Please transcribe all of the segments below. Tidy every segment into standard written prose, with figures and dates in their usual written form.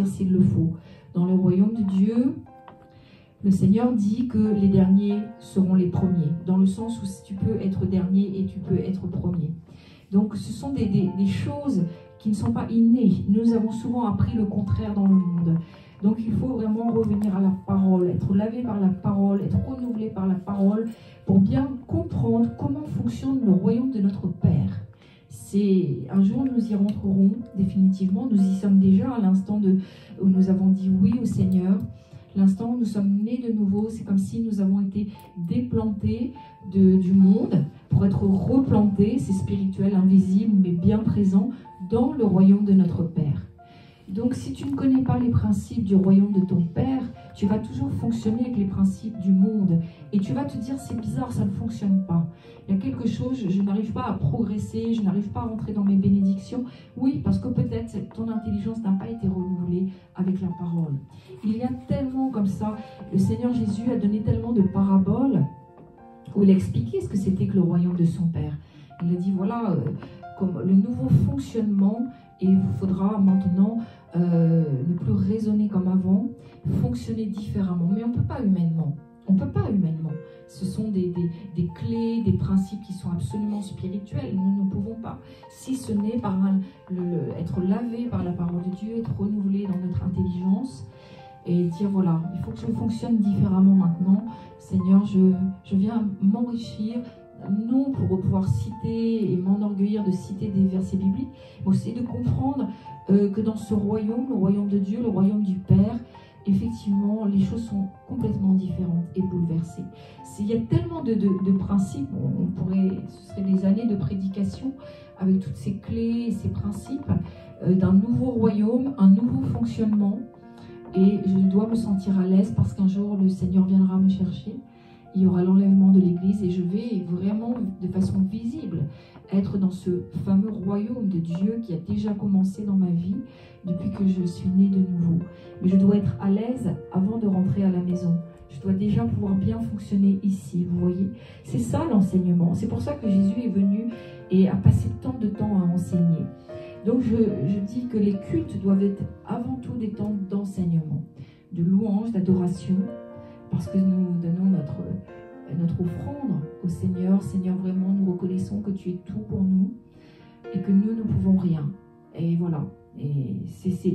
grandir s'il le faut. Dans le royaume de Dieu, le Seigneur dit que les derniers seront les premiers, dans le sens où tu peux être dernier et tu peux être premier. Donc ce sont des choses qui ne sont pas innées. Nous avons souvent appris le contraire dans le monde. Donc il faut vraiment revenir à la parole, être lavé par la parole, être renouvelé par la parole, pour bien comprendre comment fonctionne le royaume de notre Père. Un jour nous y rentrerons définitivement, nous y sommes déjà à l'instant où nous avons dit oui au Seigneur. L'instant où nous sommes nés de nouveau, c'est comme si nous avons été déplantés du monde pour être replantés, c'est spirituel, invisible, mais bien présent dans le royaume de notre Père. Donc si tu ne connais pas les principes du royaume de ton Père, tu vas toujours fonctionner avec les principes du monde. Et tu vas te dire, c'est bizarre, ça ne fonctionne pas. Il y a quelque chose, je n'arrive pas à progresser, je n'arrive pas à rentrer dans mes bénédictions. Oui, parce que peut-être ton intelligence n'a pas été renouvelée avec la parole. Il y a tellement comme ça, le Seigneur Jésus a donné tellement de paraboles où il a expliqué ce que c'était que le royaume de son Père. Il a dit, voilà, comme le nouveau fonctionnement, et il vous faudra maintenant ne plus raisonner comme avant, fonctionner différemment. Mais on ne peut pas humainement. On ne peut pas humainement. Ce sont des clés, des principes qui sont absolument spirituels. Nous ne pouvons pas. Si ce n'est par être lavé par la parole de Dieu, être renouvelé dans notre intelligence et dire voilà, il faut que je fonctionne différemment maintenant. Seigneur, je viens m'enrichir, non pour pouvoir citer et m'enorgueillir de citer des versets bibliques, mais aussi de comprendre que dans ce royaume, le royaume de Dieu, le royaume du Père, effectivement, les choses sont complètement différentes et bouleversées. Il y a tellement de principes, ce serait des années de prédication avec toutes ces clés et ces principes d'un nouveau royaume, un nouveau fonctionnement. Et je dois me sentir à l'aise parce qu'un jour, le Seigneur viendra me chercher. Il y aura l'enlèvement de l'Église et je vais vraiment, de façon visible, être dans ce fameux royaume de Dieu qui a déjà commencé dans ma vie depuis que je suis née de nouveau. Mais je dois être à l'aise avant de rentrer à la maison. Je dois déjà pouvoir bien fonctionner ici, vous voyez. C'est ça l'enseignement. C'est pour ça que Jésus est venu et a passé tant de temps à enseigner. Donc je dis que les cultes doivent être avant tout des temps d'enseignement, de louange, d'adoration, parce que nous donnons notre offrande au Seigneur. Seigneur, vraiment, nous reconnaissons que tu es tout pour nous et que nous ne pouvons rien. Et voilà. Et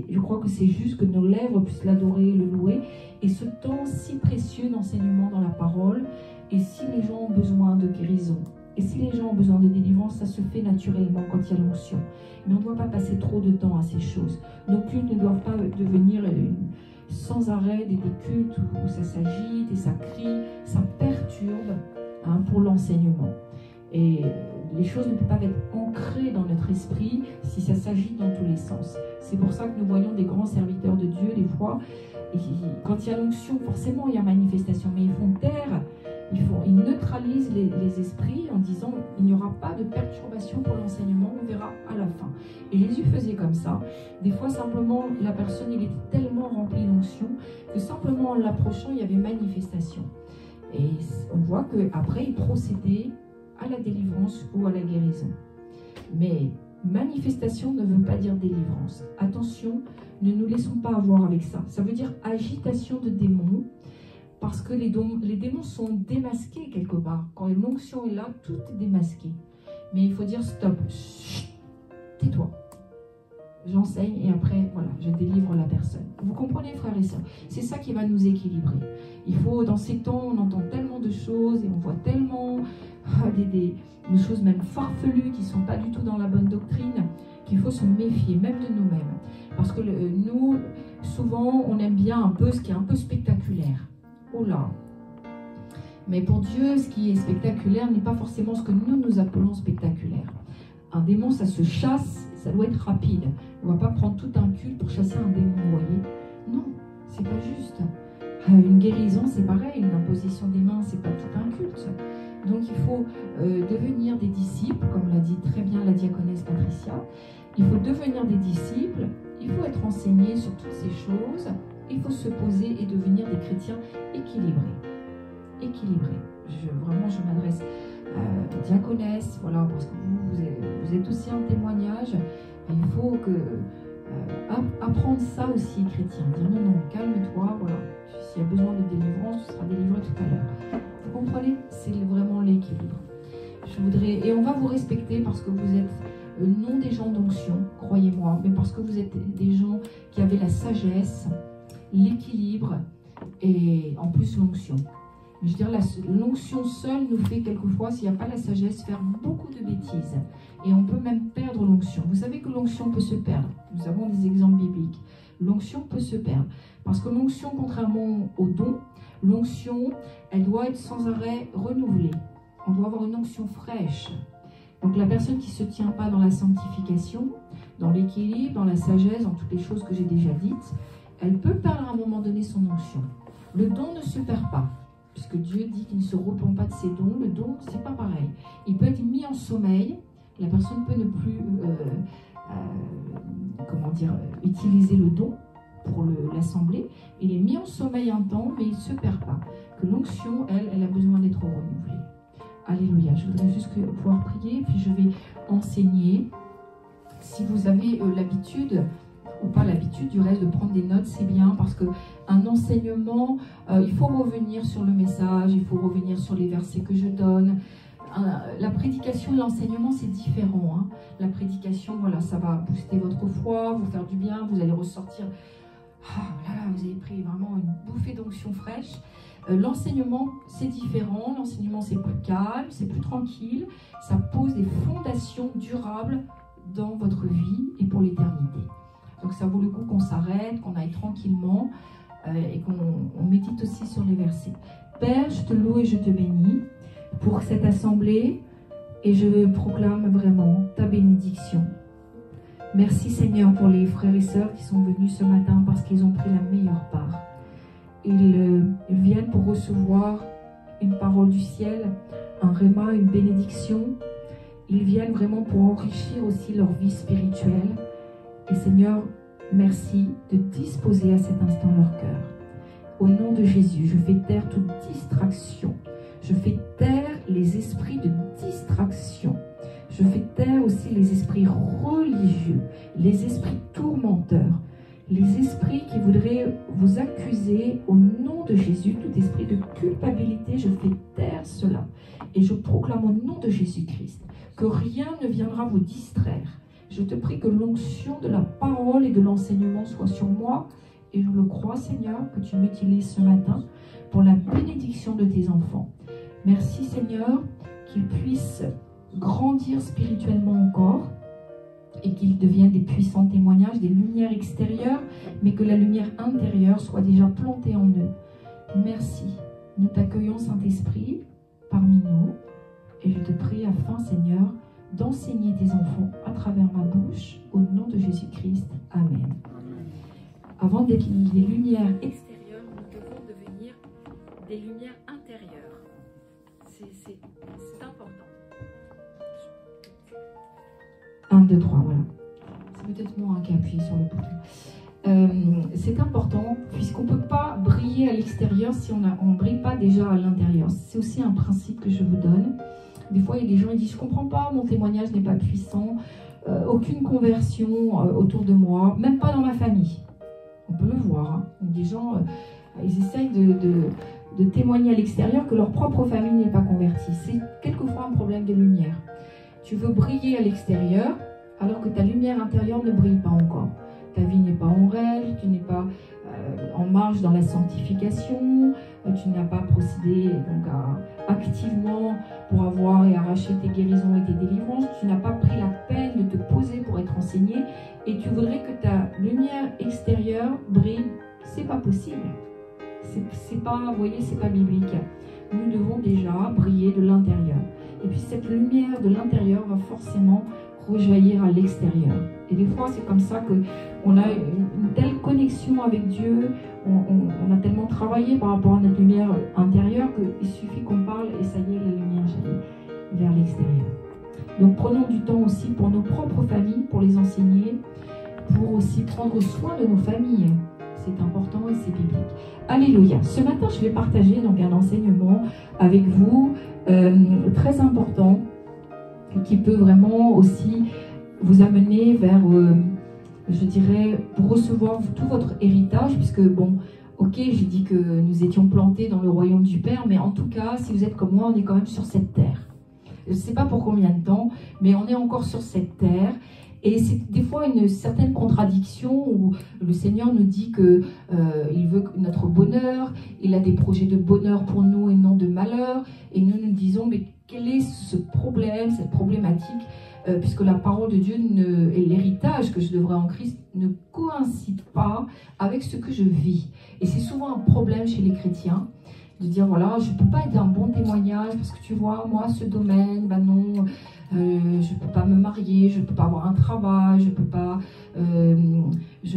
je crois que c'est juste que nos lèvres puissent l'adorer, le louer. Et ce temps si précieux d'enseignement dans la parole, et si les gens ont besoin de guérison, et si les gens ont besoin de délivrance, ça se fait naturellement quand il y a l'onction. Mais on ne doit pas passer trop de temps à ces choses. Nos cultes ne doivent pas devenir sans arrêt des cultes où ça s'agite et ça crie, ça perturbe pour l'enseignement. Et les choses ne peuvent pas être ancrées dans notre esprit si ça s'agite dans tous les sens. C'est pour ça que nous voyons des grands serviteurs de Dieu, des fois, et quand il y a l'onction, forcément il y a manifestation, mais ils font taire, ils neutralisent les esprits en disant il n'y aura pas de perturbation pour l'enseignement, on verra à la fin. Et Jésus faisait comme ça. Des fois, simplement, la personne, il était tellement rempli d'onction que simplement en l'approchant, il y avait manifestation. Et on voit qu'après, il procédait à la délivrance ou à la guérison. Mais manifestation ne veut pas dire délivrance. Attention, ne nous laissons pas avoir avec ça. Ça veut dire agitation de démons, parce que les démons sont démasqués quelque part. Quand l'onction est là, tout est démasqué. Mais il faut dire stop, chut, tais-toi. J'enseigne et après, voilà, je délivre la personne. Vous comprenez, frères et sœurs? C'est ça qui va nous équilibrer. Il faut, dans ces temps, on entend tellement de choses et on voit tellement des choses même farfelues qui ne sont pas du tout dans la bonne doctrine, qu'il faut se méfier, même de nous-mêmes. Parce que nous, souvent, on aime bien un peu ce qui est un peu spectaculaire. Oh là! Mais pour Dieu, ce qui est spectaculaire n'est pas forcément ce que nous appelons spectaculaire. Un démon, ça se chasse, ça doit être rapide. On ne va pas prendre tout un culte pour chasser un démon, vous voyez? Non, c'est pas juste. Une guérison, c'est pareil, une imposition des mains, c'est pas tout un culte. Donc il faut devenir des disciples, comme l'a dit très bien la diaconesse Patricia. Il faut devenir des disciples, il faut être enseigné sur toutes ces choses, il faut se poser et devenir des chrétiens équilibrés. Équilibrés. Vraiment, je m'adresse à diaconesse, voilà, parce que vous êtes aussi un témoignage. Il faut que apprendre ça aussi, chrétien. Dire non, non, calme-toi, voilà. S'il y a besoin de délivrance, tu seras délivré tout à l'heure. Vous comprenez? C'est vraiment l'équilibre. Je voudrais, et on va vous respecter parce que vous êtes non des gens d'onction, croyez-moi, mais parce que vous êtes des gens qui avaient la sagesse, l'équilibre et en plus l'onction. Je veux dire, l'onction seule nous fait quelquefois, s'il n'y a pas la sagesse, faire beaucoup de bêtises. Et on peut même perdre l'onction. Vous savez que l'onction peut se perdre. Nous avons des exemples bibliques. L'onction peut se perdre. Parce que l'onction, contrairement au don, l'onction, elle doit être sans arrêt renouvelée. On doit avoir une onction fraîche. Donc la personne qui ne se tient pas dans la sanctification, dans l'équilibre, dans la sagesse, dans toutes les choses que j'ai déjà dites, elle peut perdre à un moment donné son onction. Le don ne se perd pas. Puisque Dieu dit qu'il ne se repent pas de ses dons, le don, c'est pas pareil. Il peut être mis en sommeil, la personne peut ne plus utiliser le don pour l'assembler. Il est mis en sommeil un temps, mais il ne se perd pas. Que l'onction, elle a besoin d'être renouvelée. Alléluia. Je voudrais juste pouvoir prier, puis je vais enseigner. Si vous avez l'habitude, ou pas l'habitude du reste de prendre des notes, c'est bien parce qu'un enseignement, il faut revenir sur le message, il faut revenir sur les versets que je donne. La prédication et l'enseignement, c'est différent. Hein. La prédication, voilà, ça va booster votre foi, vous faire du bien, vous allez ressortir. Vous avez pris vraiment une bouffée d'onction fraîche. L'enseignement, c'est différent. L'enseignement, c'est plus calme, c'est plus tranquille. Ça pose des fondations durables dans votre vie et pour l'éternité. Donc ça vaut le coup qu'on s'arrête, qu'on aille tranquillement et qu'on médite aussi sur les versets. Père, je te loue et je te bénis pour cette assemblée et je proclame vraiment ta bénédiction. Merci Seigneur pour les frères et sœurs qui sont venus ce matin parce qu'ils ont pris la meilleure part. Ils viennent pour recevoir une parole du ciel, un réma, une bénédiction. Ils viennent vraiment pour enrichir aussi leur vie spirituelle. Et Seigneur, merci de disposer à cet instant leur cœur. Au nom de Jésus, je fais taire toute distraction. Je fais taire les esprits de distraction. Je fais taire aussi les esprits religieux, les esprits tourmenteurs, les esprits qui voudraient vous accuser au nom de Jésus, tout esprit de culpabilité, je fais taire cela. Et je proclame au nom de Jésus-Christ que rien ne viendra vous distraire. Je te prie que l'onction de la parole et de l'enseignement soit sur moi. Et je le crois, Seigneur, que tu m'utilises ce matin pour la bénédiction de tes enfants. Merci, Seigneur, qu'ils puissent grandir spirituellement encore et qu'ils deviennent des puissants témoignages, des lumières extérieures, mais que la lumière intérieure soit déjà plantée en eux. Merci. Nous t'accueillons, Saint-Esprit, parmi nous. Et je te prie afin, Seigneur, d'enseigner tes enfants à travers ma bouche, au nom de Jésus-Christ. Amen. Avant d'être des lumières extérieures, nous devons devenir des lumières intérieures. C'est important. 1, 2, 3, voilà. C'est peut-être moi qui appuie sur le bouton. C'est important, puisqu'on ne peut pas briller à l'extérieur si on ne brille pas déjà à l'intérieur. C'est aussi un principe que je vous donne. Des fois, il y a des gens qui disent « Je ne comprends pas, mon témoignage n'est pas puissant, aucune conversion autour de moi, même pas dans ma famille. » On peut le voir. Hein. Des gens, ils essayent de témoigner à l'extérieur que leur propre famille n'est pas convertie. C'est quelquefois un problème de lumière. Tu veux briller à l'extérieur alors que ta lumière intérieure ne brille pas encore. Ta vie n'est pas en règle, tu n'es pas en marche dans la sanctification, tu n'as pas procédé donc, activement pour avoir et arracher tes guérisons et tes délivrances, tu n'as pas pris la peine de te poser pour être enseigné et tu voudrais que ta lumière extérieure brille. C'est pas possible. C'est pas, vous voyez, c'est pas biblique. Nous devons déjà briller de l'intérieur. Et puis cette lumière de l'intérieur va forcément rejaillir à l'extérieur. Et des fois, c'est comme ça qu'on a une telle connexion avec Dieu, on a tellement travaillé par rapport à notre lumière intérieure qu'il suffit qu'on parle et ça y est, la lumière jaillit vers l'extérieur. Donc prenons du temps aussi pour nos propres familles, pour les enseigner, pour aussi prendre soin de nos familles. C'est important et c'est biblique. Alléluia. Ce matin, je vais partager donc un enseignement avec vous très important qui peut vraiment aussi vous amener vers je dirais, pour recevoir tout votre héritage, puisque bon, ok, j'ai dit que nous étions plantés dans le royaume du Père, mais en tout cas, si vous êtes comme moi, on est quand même sur cette terre. Je ne sais pas pour combien de temps, mais on est encore sur cette terre. Et c'est des fois une certaine contradiction où le Seigneur nous dit qu'il veut notre bonheur, il a des projets de bonheur pour nous et non de malheur. Et nous nous disons, mais quel est ce problème, cette problématique, puisque la parole de Dieu et l'héritage que je devrais en Christ ne coïncident pas avec ce que je vis. Et c'est souvent un problème chez les chrétiens, de dire, voilà, je ne peux pas être un bon témoignage, parce que tu vois, moi, ce domaine, ben non... je ne peux pas me marier, je ne peux pas avoir un travail, je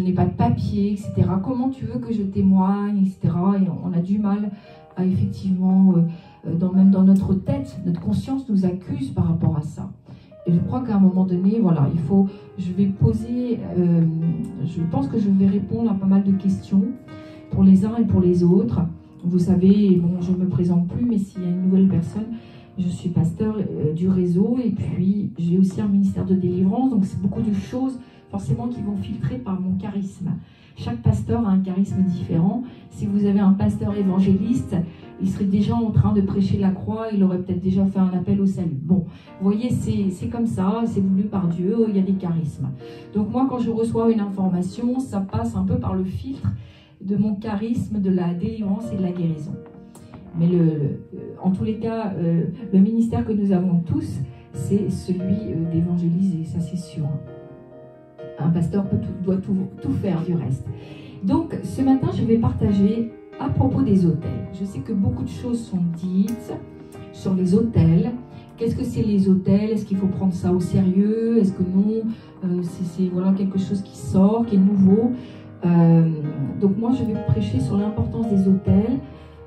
n'ai pas de papier, etc. Comment tu veux que je témoigne, etc. Et on a du mal à effectivement, même dans notre tête, notre conscience nous accuse par rapport à ça. Et je crois qu'à un moment donné, voilà, je pense que je vais répondre à pas mal de questions pour les uns et pour les autres. Vous savez, bon, je ne me présente plus, mais s'il y a une nouvelle personne, je suis pasteur du réseau et puis j'ai aussi un ministère de délivrance, donc c'est beaucoup de choses forcément qui vont filtrer par mon charisme. Chaque pasteur a un charisme différent. Si vous avez un pasteur évangéliste, il serait déjà en train de prêcher la croix, il aurait peut-être déjà fait un appel au salut. Bon, vous voyez, c'est comme ça, c'est voulu par Dieu, il y a des charismes. Donc moi, quand je reçois une information, ça passe un peu par le filtre de mon charisme, de la délivrance et de la guérison. Mais en tous les cas, le ministère que nous avons tous, c'est celui d'évangéliser, ça c'est sûr. Un pasteur doit tout faire du reste. Donc ce matin, je vais partager à propos des autels. Je sais que beaucoup de choses sont dites sur les autels. Qu'est-ce que c'est les autels? Est-ce qu'il faut prendre ça au sérieux? Est-ce que non? C'est voilà, quelque chose qui sort, qui est nouveau. Donc moi, je vais prêcher sur l'importance des autels,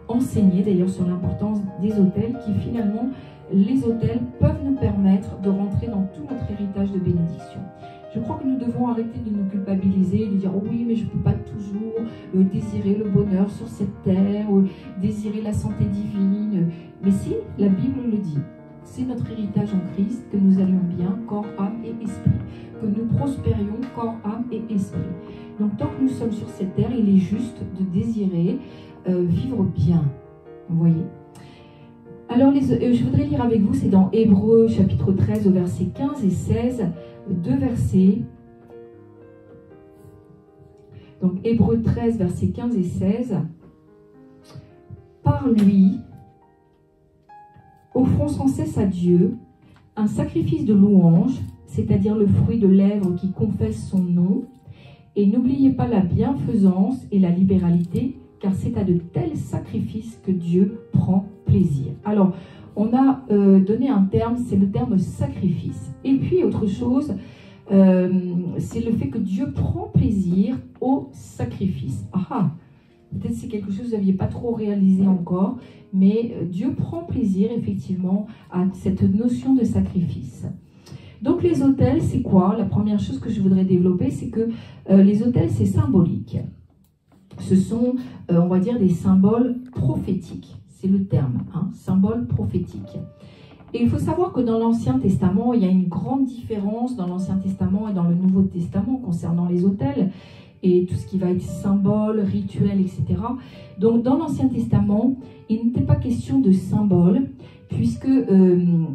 enseigner d'ailleurs sur l'importance des autels, qui finalement, les autels peuvent nous permettre de rentrer dans tout notre héritage de bénédiction. Je crois que nous devons arrêter de nous culpabiliser, de dire oh oui, mais je ne peux pas toujours désirer le bonheur sur cette terre, ou désirer la santé divine. Mais si, la Bible le dit, c'est notre héritage en Christ, que nous allions bien, corps, âme et esprit, que nous prospérions, corps, âme et esprit. Donc tant que nous sommes sur cette terre, il est juste de désirer vivre bien. Vous voyez. Alors je voudrais lire avec vous, c'est dans Hébreux chapitre 13 au verset 15 et 16, deux versets. Donc Hébreux 13 versets 15 et 16. Par lui, offrons sans cesse à Dieu un sacrifice de louange, c'est-à-dire le fruit de lèvres qui confessent son nom, et n'oubliez pas la bienfaisance et la libéralité, car c'est à de tels sacrifices que Dieu prend plaisir. Alors, on a donné un terme, c'est le terme sacrifice. Et puis, autre chose, c'est le fait que Dieu prend plaisir au sacrifice. Ah, peut-être c'est quelque chose que vous n'aviez pas trop réalisé encore, mais Dieu prend plaisir, effectivement, à cette notion de sacrifice. Donc, les autels, c'est quoi? La première chose que je voudrais développer, c'est que les autels, c'est symbolique. Ce sont, on va dire, des symboles prophétiques. C'est le terme, hein, symbole prophétique. Et il faut savoir que dans l'Ancien Testament, il y a une grande différence dans l'Ancien Testament et dans le Nouveau Testament concernant les autels et tout ce qui va être symbole, rituel, etc. Donc dans l'Ancien Testament, il n'était pas question de symbole, puisque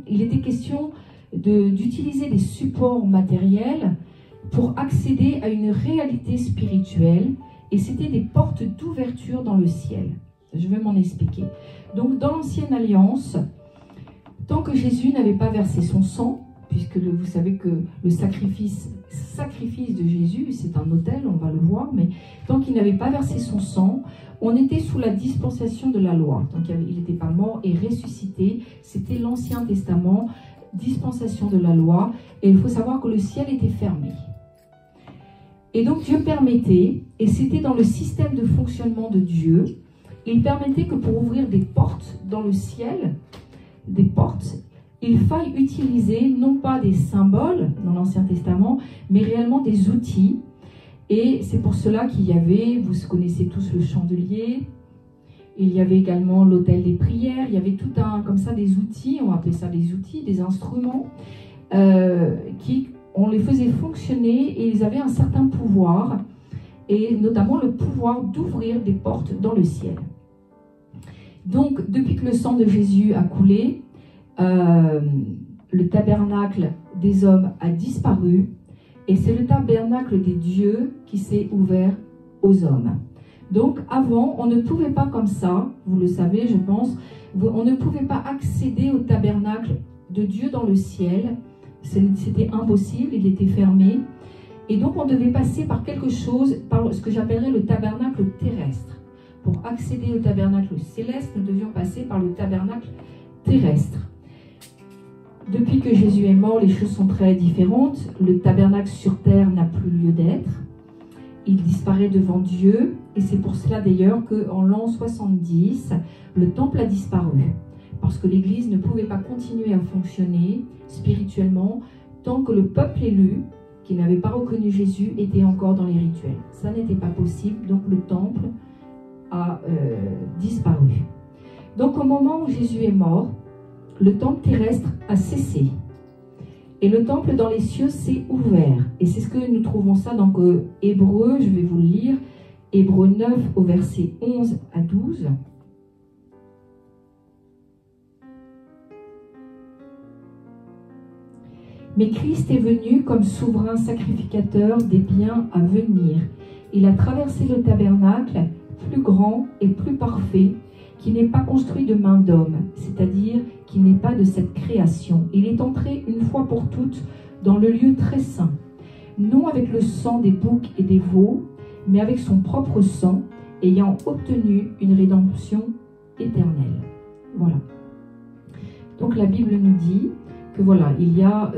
il était question d'utiliser des supports matériels pour accéder à une réalité spirituelle, et c'était des portes d'ouverture dans le ciel. Je vais m'en expliquer. Donc dans l'Ancienne Alliance, tant que Jésus n'avait pas versé son sang, puisque vous savez que le sacrifice de Jésus, c'est un autel, on va le voir, mais tant qu'il n'avait pas versé son sang, on était sous la dispensation de la loi. Donc il n'était pas mort et ressuscité. C'était l'Ancien Testament, dispensation de la loi, et il faut savoir que le ciel était fermé. Et donc Dieu permettait, et c'était dans le système de fonctionnement de Dieu, il permettait que pour ouvrir des portes dans le ciel, des portes, il faille utiliser non pas des symboles dans l'Ancien Testament, mais réellement des outils. Et c'est pour cela qu'il y avait, vous connaissez tous le chandelier, il y avait également l'autel des prières, il y avait tout un, comme ça, des outils, on appelait ça des outils, des instruments, qui on les faisait fonctionner et ils avaient un certain pouvoir, et notamment le pouvoir d'ouvrir des portes dans le ciel. Donc, depuis que le sang de Jésus a coulé, le tabernacle des hommes a disparu, et c'est le tabernacle des dieux qui s'est ouvert aux hommes. Donc, avant, on ne pouvait pas comme ça, vous le savez, je pense, on ne pouvait pas accéder au tabernacle de Dieu dans le ciel. C'était impossible, il était fermé. Et donc, on devait passer par quelque chose, par ce que j'appellerais le tabernacle terrestre. Pour accéder au tabernacle céleste, nous devions passer par le tabernacle terrestre. Depuis que Jésus est mort, les choses sont très différentes. Le tabernacle sur terre n'a plus lieu d'être. Il disparaît devant Dieu. Et c'est pour cela d'ailleurs qu'en l'an 70, le temple a disparu. Parce que l'Église ne pouvait pas continuer à fonctionner spirituellement tant que le peuple élu, qui n'avait pas reconnu Jésus, était encore dans les rituels. Ça n'était pas possible, donc le temple a disparu. Donc au moment où Jésus est mort, le temple terrestre a cessé. Et le temple dans les cieux s'est ouvert. Et c'est ce que nous trouvons ça dans Hébreux, je vais vous le lire, Hébreux 9 au verset 11 à 12. Mais Christ est venu comme souverain sacrificateur des biens à venir. Il a traversé le tabernacle plus grand et plus parfait, qui n'est pas construit de main d'homme, c'est-à-dire qui n'est pas de cette création. Il est entré une fois pour toutes dans le lieu très saint, non avec le sang des boucs et des veaux, mais avec son propre sang, ayant obtenu une rédemption éternelle. Voilà. Donc la Bible nous dit que voilà, il y a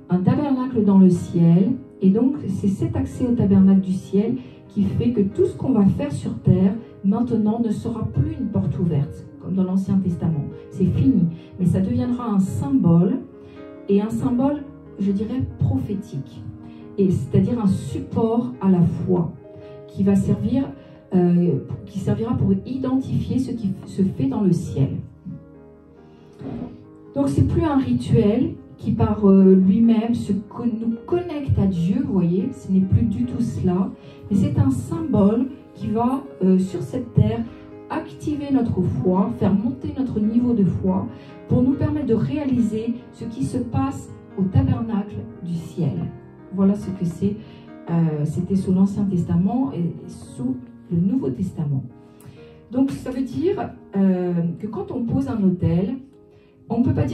un tabernacle dans le ciel, et donc c'est cet accès au tabernacle du ciel qui fait que tout ce qu'on va faire sur terre, maintenant, ne sera plus une porte ouverte, comme dans l'Ancien Testament. C'est fini. Mais ça deviendra un symbole, et un symbole, je dirais, prophétique. Et c'est-à-dire un support à la foi, qui va servir, qui servira pour identifier ce qui se fait dans le ciel. Donc, c'est plus un rituel qui, par lui-même, nous connecte à Dieu, vous voyez, ce n'est plus du tout cela, mais c'est un symbole qui va, sur cette terre, activer notre foi, faire monter notre niveau de foi, pour nous permettre de réaliser ce qui se passe au tabernacle du ciel. Voilà ce que c'est. C'était sous l'Ancien Testament et sous le Nouveau Testament. Donc ça veut dire que quand on pose un autel, on ne peut pas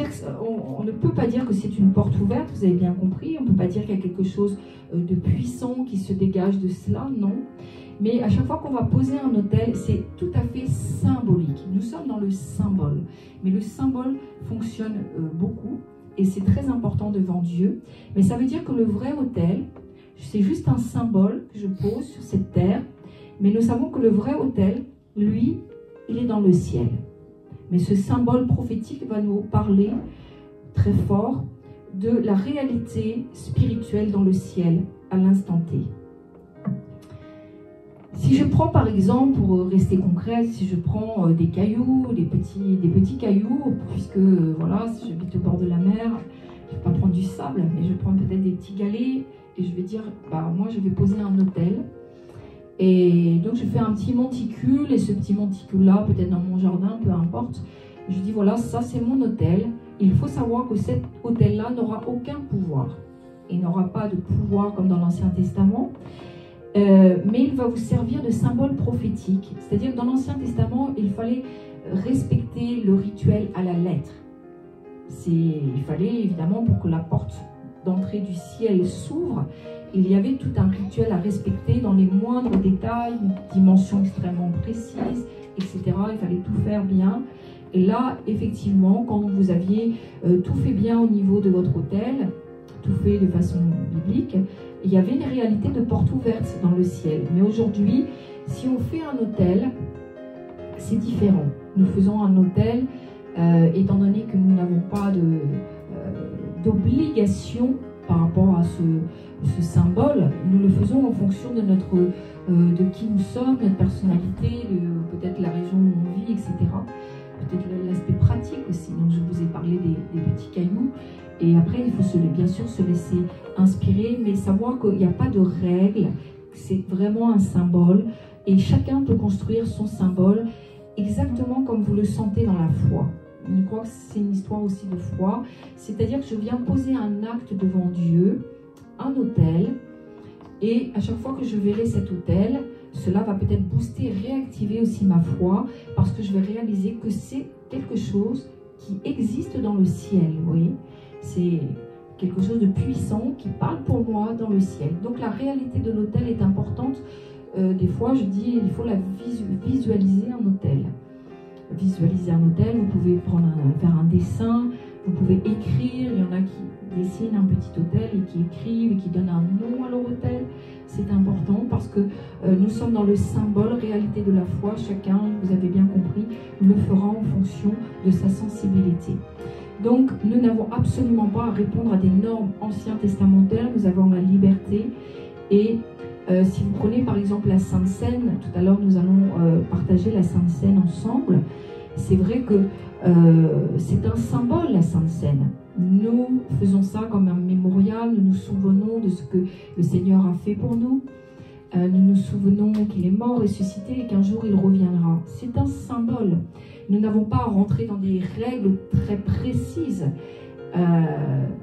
dire que c'est une porte ouverte, vous avez bien compris. On ne peut pas dire qu'il y a quelque chose de puissant qui se dégage de cela, non. Mais à chaque fois qu'on va poser un autel, c'est tout à fait symbolique. Nous sommes dans le symbole. Mais le symbole fonctionne beaucoup et c'est très important devant Dieu. Mais ça veut dire que le vrai autel, c'est juste un symbole que je pose sur cette terre. Mais nous savons que le vrai autel, lui, il est dans le ciel. Mais ce symbole prophétique va nous parler très fort de la réalité spirituelle dans le ciel à l'instant T. Si je prends par exemple, pour rester concrète, si je prends des cailloux, des petits cailloux, puisque voilà, si j'habite au bord de la mer, je ne vais pas prendre du sable, mais je vais prendre peut-être des petits galets et je vais dire, bah, moi je vais poser un autel. Et donc je fais un petit monticule, et ce petit monticule-là, peut-être dans mon jardin, peu importe, je dis voilà, ça c'est mon autel. Il faut savoir que cet autel-là n'aura aucun pouvoir. Il n'aura pas de pouvoir comme dans l'Ancien Testament, mais il va vous servir de symbole prophétique. C'est-à-dire que dans l'Ancien Testament, il fallait respecter le rituel à la lettre. Il fallait évidemment, pour que la porte d'entrée du ciel s'ouvre, il y avait tout un rituel à respecter dans les moindres détails, une dimension extrêmement précise, etc. Il fallait tout faire bien. Et là, effectivement, quand vous aviez tout fait bien au niveau de votre autel, tout fait de façon biblique, il y avait une réalité de porte ouverte dans le ciel. Mais aujourd'hui, si on fait un autel, c'est différent. Nous faisons un autel, étant donné que nous n'avons pas d'obligation par rapport à ce symbole, nous le faisons en fonction de de qui nous sommes, notre personnalité, peut-être la région où on vit, etc. peut-être l'aspect pratique aussi. Donc je vous ai parlé des petits cailloux. Et après, il faut bien sûr se laisser inspirer, mais savoir qu'il n'y a pas de règle, c'est vraiment un symbole. Et chacun peut construire son symbole exactement comme vous le sentez dans la foi. Je crois que c'est une histoire aussi de foi. C'est-à-dire que je viens poser un acte devant Dieu, un autel, et à chaque fois que je verrai cet autel, cela va peut-être booster, réactiver aussi ma foi, parce que je vais réaliser que c'est quelque chose qui existe dans le ciel, vous voyez. C'est quelque chose de puissant qui parle pour moi dans le ciel. Donc la réalité de l'autel est importante. Des fois, je dis, il faut visualiser un autel. Visualiser un autel, vous pouvez faire un dessin, vous pouvez écrire. Il y en a qui dessinent un petit autel et qui écrivent et qui donnent un nom à leur autel. C'est important parce que nous sommes dans le symbole, réalité de la foi. Chacun, vous avez bien compris, le fera en fonction de sa sensibilité. Donc, nous n'avons absolument pas à répondre à des normes anciens testamentaires. Nous avons la liberté. Et si vous prenez par exemple la Sainte Seine, tout à l'heure nous allons partager la Sainte Seine ensemble. C'est vrai que c'est un symbole, la Sainte Seine. Nous faisons ça comme un mémorial, nous nous souvenons de ce que le Seigneur a fait pour nous. Nous nous souvenons qu'il est mort, ressuscité et qu'un jour il reviendra. C'est un symbole. Nous n'avons pas à rentrer dans des règles très précises.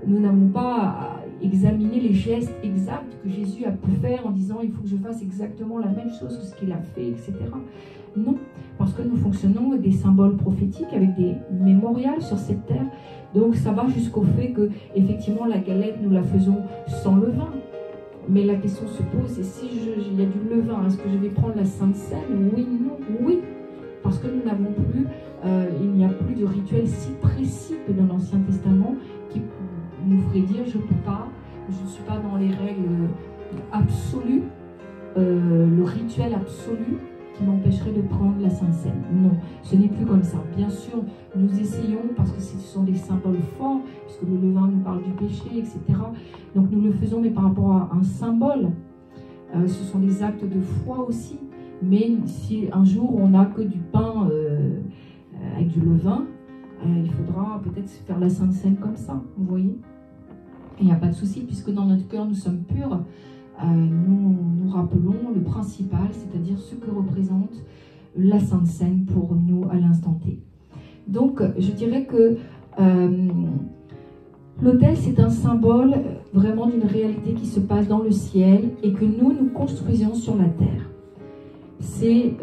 Nous n'avons pas à examiner les gestes exacts que Jésus a pu faire en disant il faut que je fasse exactement la même chose que ce qu'il a fait, etc. Non, parce que nous fonctionnons avec des symboles prophétiques, avec des mémorials sur cette terre. Donc ça va jusqu'au fait que effectivement la galette nous la faisons sans levain. Mais la question se pose, c'est si il y a du levain, est-ce que je vais prendre la Sainte Seine? Oui, non, oui. Parce que nous n'avons plus, il n'y a plus de rituel si précis que dans l'Ancien Testament qui nous ferait dire je ne peux pas, je ne suis pas dans les règles absolues, le rituel absolu qui m'empêcherait de prendre la Sainte Seine. Non, ce n'est plus comme ça. Bien sûr, nous essayons parce que ce sont des symboles forts, puisque le levain nous parle du péché, etc. Donc nous le faisons, mais par rapport à un symbole. Ce sont des actes de foi aussi. Mais si un jour on n'a que du pain avec du levain, il faudra peut-être faire la Sainte Seine comme ça, vous voyez. Il n'y a pas de souci, puisque dans notre cœur nous sommes purs. Nous rappelons le principal, c'est-à-dire ce que représente la Sainte Seine pour nous à l'instant T. Donc, je dirais que l'autel, c'est un symbole vraiment d'une réalité qui se passe dans le ciel et que nous construisons sur la terre. C'est,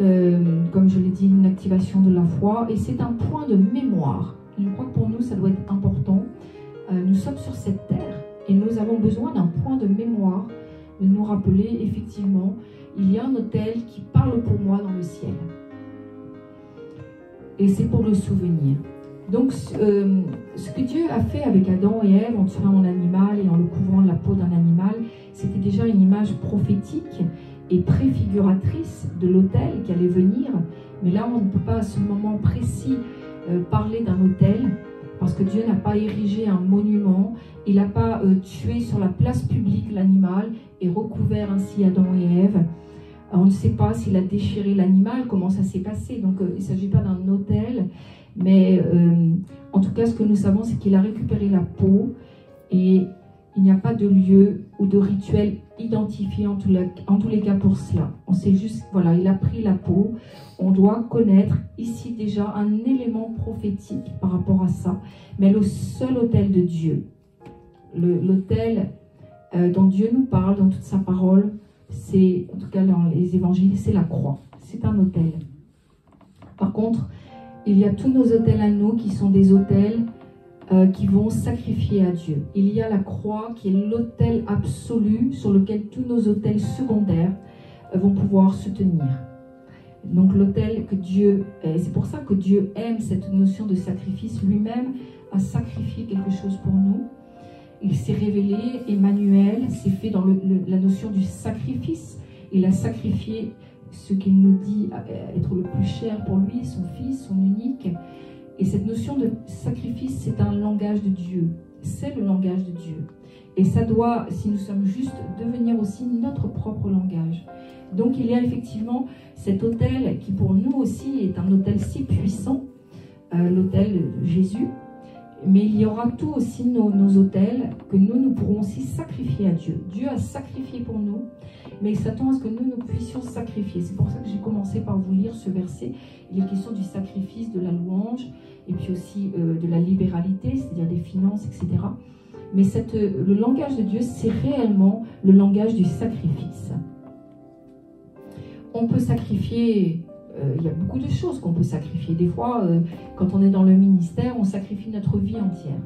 comme je l'ai dit, une activation de la foi et c'est un point de mémoire. Je crois que pour nous, ça doit être important. Nous sommes sur cette terre et nous avons besoin d'un point de mémoire, de nous rappeler, effectivement, il y a un autel qui parle pour moi dans le ciel. Et c'est pour le souvenir. Donc, ce que Dieu a fait avec Adam et Ève en tuant un animal et en le couvrant de la peau d'un animal, c'était déjà une image prophétique et préfiguratrice de l'autel qui allait venir. Mais là, on ne peut pas à ce moment précis parler d'un autel, parce que Dieu n'a pas érigé un monument, il n'a pas tué sur la place publique l'animal et recouvert ainsi Adam et Ève. On ne sait pas s'il a déchiré l'animal, comment ça s'est passé. Donc il ne s'agit pas d'un autel, mais en tout cas ce que nous savons, c'est qu'il a récupéré la peau et il n'y a pas de lieu ou de rituel identifié en tous les cas pour cela. On sait juste, voilà, il a pris la peau. On doit connaître ici déjà un élément prophétique par rapport à ça. Mais le seul autel de Dieu, l'autel dont Dieu nous parle dans toute sa parole, c'est, en tout cas dans les évangiles, c'est la croix. C'est un autel. Par contre, il y a tous nos autels à nous qui sont des autels qui vont sacrifier à Dieu. Il y a la croix qui est l'autel absolu sur lequel tous nos autels secondaires vont pouvoir se tenir. Donc l'autel que Dieu, c'est pour ça que Dieu aime cette notion de sacrifice. Lui-même a sacrifié quelque chose pour nous. Il s'est révélé, Emmanuel, s'est fait dans la notion du sacrifice. Il a sacrifié ce qu'il nous dit être le plus cher pour lui, son fils, son unique. Et cette notion de sacrifice, c'est un langage de Dieu. C'est le langage de Dieu. Et ça doit, si nous sommes justes, devenir aussi notre propre langage. Donc il y a effectivement cet autel qui pour nous aussi est un autel si puissant l'autel de Jésus. Mais il y aura tout aussi nos autels que nous pourrons aussi sacrifier à Dieu. Dieu a sacrifié pour nous, mais il s'attend à ce que nous puissions sacrifier. C'est pour ça que j'ai commencé par vous lire ce verset. Il est question du sacrifice, de la louange, et puis aussi de la libéralité, c'est-à-dire des finances, etc. Mais le langage de Dieu, c'est réellement le langage du sacrifice. On peut sacrifier... il y a beaucoup de choses qu'on peut sacrifier. Des fois, quand on est dans le ministère, on sacrifie notre vie entière.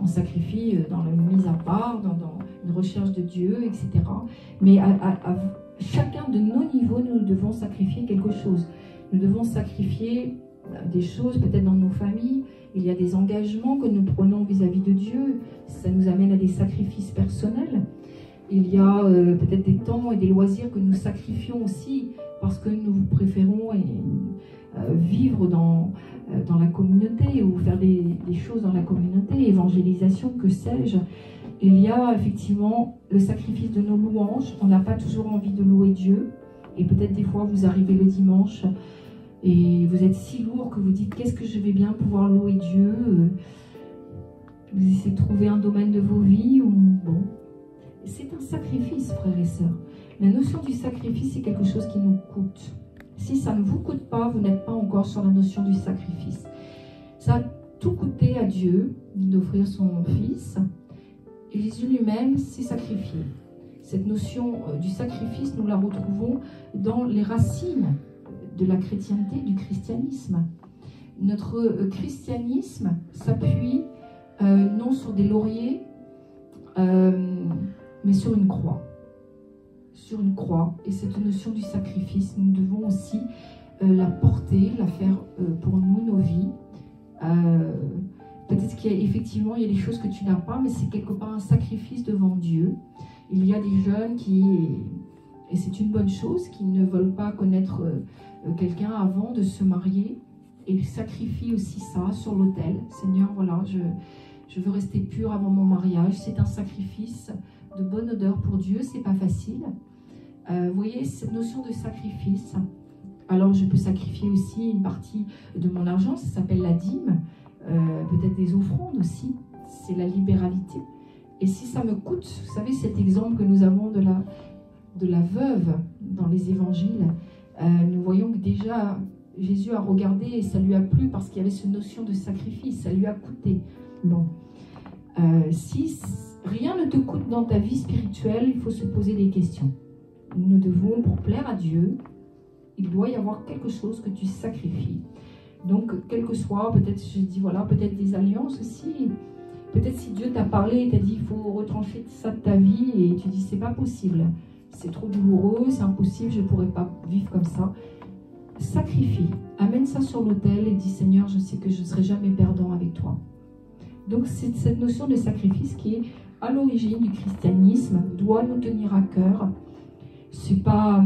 On sacrifie dans la mise à part, dans une recherche de Dieu, etc. Mais à chacun de nos niveaux, nous devons sacrifier quelque chose. Nous devons sacrifier des choses, peut-être dans nos familles. Il y a des engagements que nous prenons vis-à-vis de Dieu. Ça nous amène à des sacrifices personnels. Il y a peut-être des temps et des loisirs que nous sacrifions aussi parce que nous préférons vivre dans la communauté ou faire des choses dans la communauté, évangélisation, que sais-je. Il y a effectivement le sacrifice de nos louanges. On n'a pas toujours envie de louer Dieu. Et peut-être des fois, vous arrivez le dimanche et vous êtes si lourd que vous dites « Qu'est-ce que je vais bien pouvoir louer Dieu ?» Vous essayez de trouver un domaine de vos vies. Bon. C'est un sacrifice, frères et sœurs. La notion du sacrifice, c'est quelque chose qui nous coûte. Si ça ne vous coûte pas, vous n'êtes pas encore sur la notion du sacrifice. Ça a tout coûté à Dieu d'offrir son Fils. Et Jésus lui-même s'est sacrifié. Cette notion du sacrifice, nous la retrouvons dans les racines de la chrétienté, du christianisme. Notre christianisme s'appuie non sur des lauriers, mais sur une croix. Sur une croix. Et cette notion du sacrifice, nous devons aussi la porter, la faire pour nous, nos vies. Peut-être qu'effectivement, il y a des choses que tu n'as pas, mais c'est quelque part un sacrifice devant Dieu. Il y a des jeunes qui, et c'est une bonne chose, qui ne veulent pas connaître quelqu'un avant de se marier. Et ils sacrifient aussi ça sur l'autel. Seigneur, voilà, je veux rester pur avant mon mariage. C'est un sacrifice de bonne odeur pour Dieu, c'est pas facile. Vous voyez, cette notion de sacrifice. Alors, je peux sacrifier aussi une partie de mon argent, ça s'appelle la dîme. Peut-être des offrandes aussi, c'est la libéralité. Et si ça me coûte, vous savez, cet exemple que nous avons de la veuve dans les évangiles, nous voyons que déjà, Jésus a regardé et ça lui a plu parce qu'il y avait cette notion de sacrifice, ça lui a coûté. Bon. Si rien ne te coûte dans ta vie spirituelle, il faut se poser des questions. Nous devons, pour plaire à Dieu, il doit y avoir quelque chose que tu sacrifies. Donc, quel que soit, peut-être, je dis, voilà, peut-être des alliances aussi. Peut-être si Dieu t'a parlé et t'a dit, il faut retrancher ça de ta vie, et tu dis, c'est pas possible. C'est trop douloureux, c'est impossible, je ne pourrais pas vivre comme ça. Sacrifie, amène ça sur l'autel et dis, Seigneur, je sais que je ne serai jamais perdant avec toi. Donc, c'est cette notion de sacrifice qui est à l'origine du christianisme, doit nous tenir à cœur. C'est pas...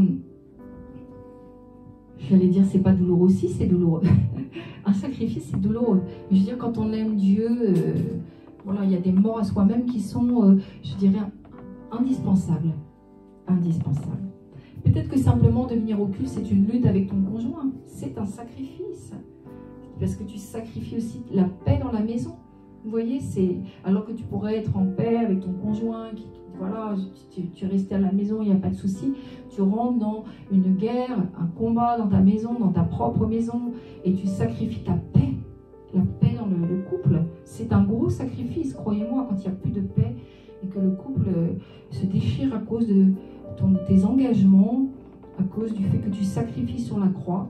J'allais dire, c'est pas douloureux aussi, c'est douloureux. Un sacrifice, c'est douloureux. Mais je veux dire, quand on aime Dieu, voilà, il y a des morts à soi-même qui sont, je dirais, indispensables. Indispensables. Peut-être que simplement devenir au culte, c'est une lutte avec ton conjoint. C'est un sacrifice. Parce que tu sacrifies aussi la paix dans la maison. Vous voyez, c'est alors que tu pourrais être en paix avec ton conjoint, voilà, tu restes à la maison, il n'y a pas de souci. Tu rentres dans une guerre, un combat dans ta maison, dans ta propre maison, et tu sacrifies ta paix, la paix dans le couple. C'est un gros sacrifice, croyez-moi, quand il n'y a plus de paix et que le couple se déchire à cause de tes engagements, à cause du fait que tu sacrifies sur la croix.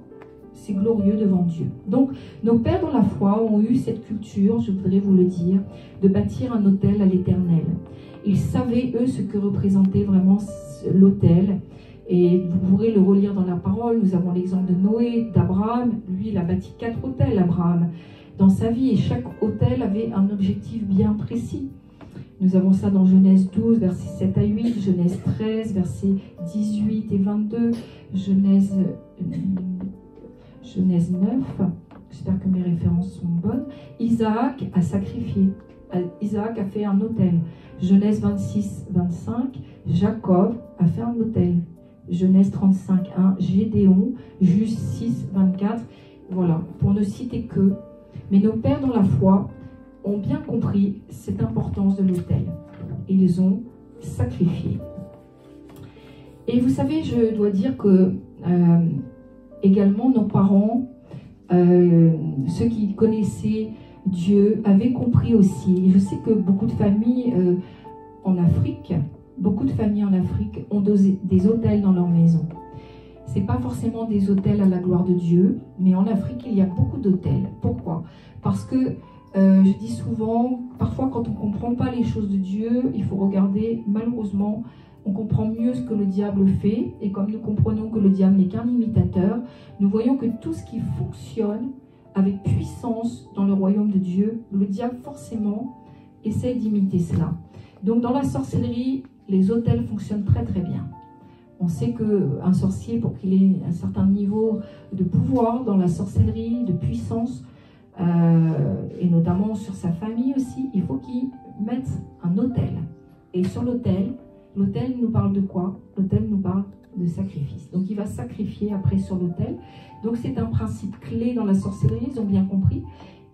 C'est glorieux devant Dieu. Donc, nos pères dans la foi ont eu cette culture, je voudrais vous le dire, de bâtir un autel à l'Éternel. Ils savaient, eux, ce que représentait vraiment l'autel. Et vous pourrez le relire dans la parole. Nous avons l'exemple de Noé, d'Abraham. Lui, il a bâti 4 autels, Abraham, dans sa vie. Et chaque autel avait un objectif bien précis. Nous avons ça dans Genèse 12, versets 7 à 8, Genèse 13, versets 18 et 22, Genèse 9, j'espère que mes références sont bonnes. Isaac a sacrifié, Isaac a fait un autel. Genèse 26, 25, Jacob a fait un autel. Genèse 35, 1, Gédéon, Juge 6, 24. Voilà, pour ne citer que. Mais nos pères dans la foi ont bien compris cette importance de l'autel. Ils ont sacrifié. Et vous savez, je dois dire que également nos parents, ceux qui connaissaient Dieu, avaient compris aussi. Et je sais que beaucoup de familles en Afrique ont des autels dans leur maison. Ce n'est pas forcément des autels à la gloire de Dieu, mais en Afrique, il y a beaucoup d'autels. Pourquoi? Parce que, je dis souvent, parfois quand on ne comprend pas les choses de Dieu, il faut regarder, malheureusement, on comprend mieux ce que le diable fait, et comme nous comprenons que le diable n'est qu'un imitateur, nous voyons que tout ce qui fonctionne avec puissance dans le royaume de Dieu, le diable forcément essaie d'imiter cela. Donc dans la sorcellerie, les autels fonctionnent très très bien. On sait qu'un sorcier, pour qu'il ait un certain niveau de pouvoir dans la sorcellerie, de puissance, et notamment sur sa famille aussi, il faut qu'il mette un autel. Et sur l'autel nous parle de quoi? L'autel nous parle de sacrifice. Donc il va sacrifier après sur l'autel. Donc c'est un principe clé dans la sorcellerie, ils ont bien compris.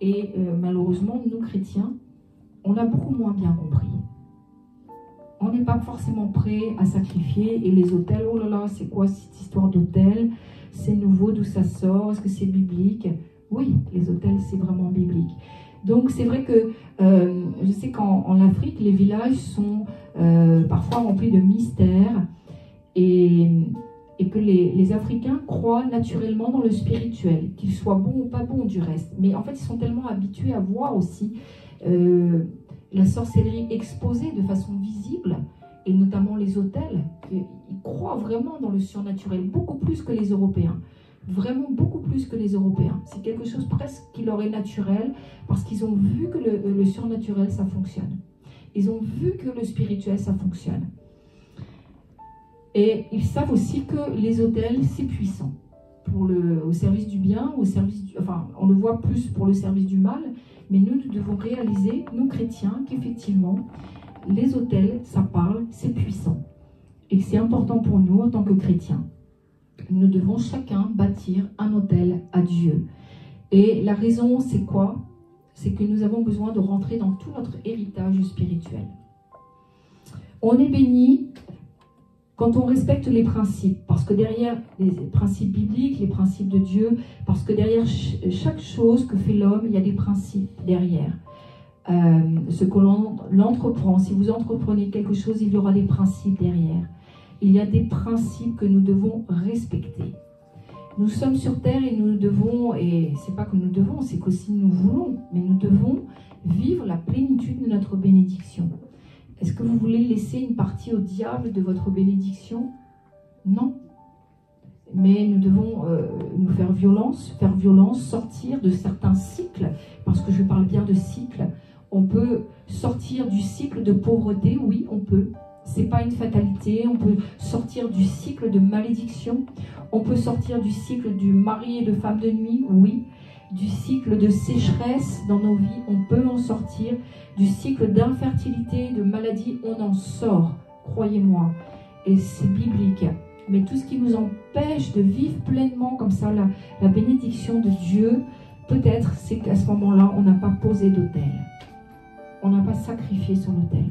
Et malheureusement, nous chrétiens, on a beaucoup moins bien compris. On n'est pas forcément prêt à sacrifier. Et les autels, oh là là, c'est quoi cette histoire d'autel? C'est nouveau, d'où ça sort? Est-ce que c'est biblique? Oui, les autels, c'est vraiment biblique. Donc c'est vrai que je sais qu'en Afrique, les villages sont parfois remplis de mystères et que les Africains croient naturellement dans le spirituel, qu'il soit bon ou pas bon du reste. Mais en fait, ils sont tellement habitués à voir aussi la sorcellerie exposée de façon visible, et notamment les autels, qu'ils croient vraiment dans le surnaturel, beaucoup plus que les Européens. Vraiment beaucoup plus que les Européens. C'est quelque chose presque qui leur est naturel, parce qu'ils ont vu que le surnaturel, ça fonctionne. Ils ont vu que le spirituel, ça fonctionne. Et ils savent aussi que les autels, c'est puissant. Au service du bien, enfin, on le voit plus pour le service du mal, mais nous devons réaliser, nous chrétiens, qu'effectivement, les autels, ça parle, c'est puissant. Et c'est important pour nous en tant que chrétiens. Nous devons chacun bâtir un autel à Dieu. Et la raison, c'est quoi? C'est que nous avons besoin de rentrer dans tout notre héritage spirituel. On est béni quand on respecte les principes, parce que derrière les principes bibliques, les principes de Dieu, parce que derrière chaque chose que fait l'homme, il y a des principes derrière. Ce que l'on si vous entreprenez quelque chose, il y aura des principes derrière. Il y a des principes que nous devons respecter. Nous sommes sur terre et nous devons, et c'est pas que nous devons, c'est qu'aussi nous voulons, mais nous devons vivre la plénitude de notre bénédiction. Est-ce que vous voulez laisser une partie au diable de votre bénédiction? Non. Mais nous devons nous faire violence, sortir de certains cycles, parce que je parle bien de cycles. On peut sortir du cycle de pauvreté, oui, on peut. C'est pas une fatalité. On peut sortir du cycle de malédiction. On peut sortir du cycle du mari et de femme de nuit, oui. Du cycle de sécheresse dans nos vies, on peut en sortir. Du cycle d'infertilité, de maladie, on en sort, croyez-moi. Et c'est biblique. Mais tout ce qui nous empêche de vivre pleinement comme ça la bénédiction de Dieu, peut-être c'est qu'à ce moment-là, on n'a pas posé d'autel. On n'a pas sacrifié sur l'autel.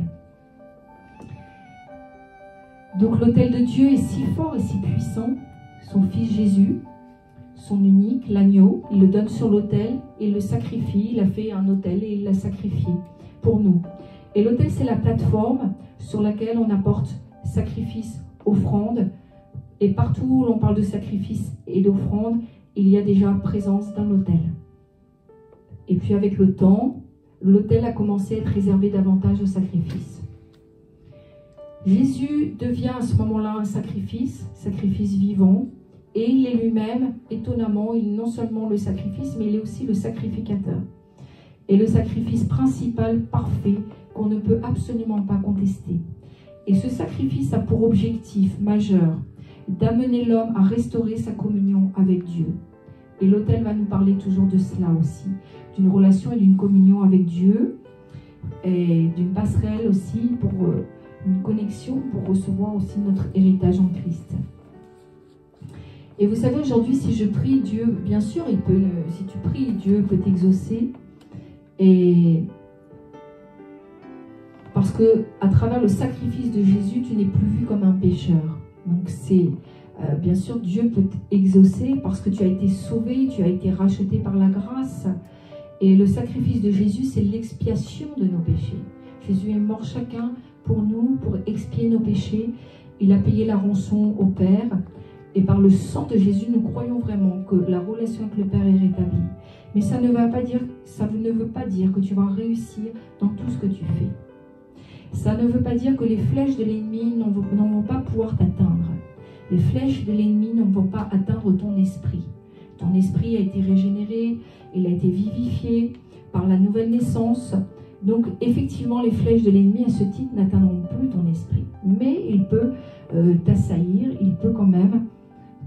Donc l'autel de Dieu est si fort et si puissant. Son fils Jésus, son unique, l'agneau, il le donne sur l'autel, il le sacrifie, il a fait un autel et il l'a sacrifié pour nous. Et l'autel, c'est la plateforme sur laquelle on apporte sacrifice, offrande. Et partout où l'on parle de sacrifice et d'offrande, il y a déjà présence d'un autel. Et puis avec le temps, l'autel a commencé à être réservé davantage au sacrifice. Jésus devient à ce moment-là un sacrifice vivant, et il est lui-même, étonnamment, il est non seulement le sacrifice, mais il est aussi le sacrificateur. Et le sacrifice principal, parfait, qu'on ne peut absolument pas contester. Et ce sacrifice a pour objectif majeur d'amener l'homme à restaurer sa communion avec Dieu. Et l'autel va nous parler toujours de cela aussi, d'une relation et d'une communion avec Dieu, et d'une passerelle aussi pour une connexion pour recevoir aussi notre héritage en Christ. Et vous savez, aujourd'hui, si je prie, Dieu, bien sûr, si tu pries, Dieu peut t'exaucer. Et parce que à travers le sacrifice de Jésus, tu n'es plus vu comme un pécheur. Donc bien sûr, Dieu peut t'exaucer parce que tu as été sauvé, tu as été racheté par la grâce. Et le sacrifice de Jésus, c'est l'expiation de nos péchés. Jésus est mort chacun pour nous, pour expier nos péchés. Il a payé la rançon au Père. Et par le sang de Jésus, nous croyons vraiment que la relation avec le Père est rétablie. Mais ça ne veut pas dire que tu vas réussir dans tout ce que tu fais. Ça ne veut pas dire que les flèches de l'ennemi n'en vont pas pouvoir t'atteindre. Les flèches de l'ennemi ne vont pas atteindre ton esprit. Ton esprit a été régénéré, il a été vivifié par la nouvelle naissance. Donc effectivement, les flèches de l'ennemi à ce titre n'atteindront plus ton esprit. Mais il peut t'assaillir, il peut quand même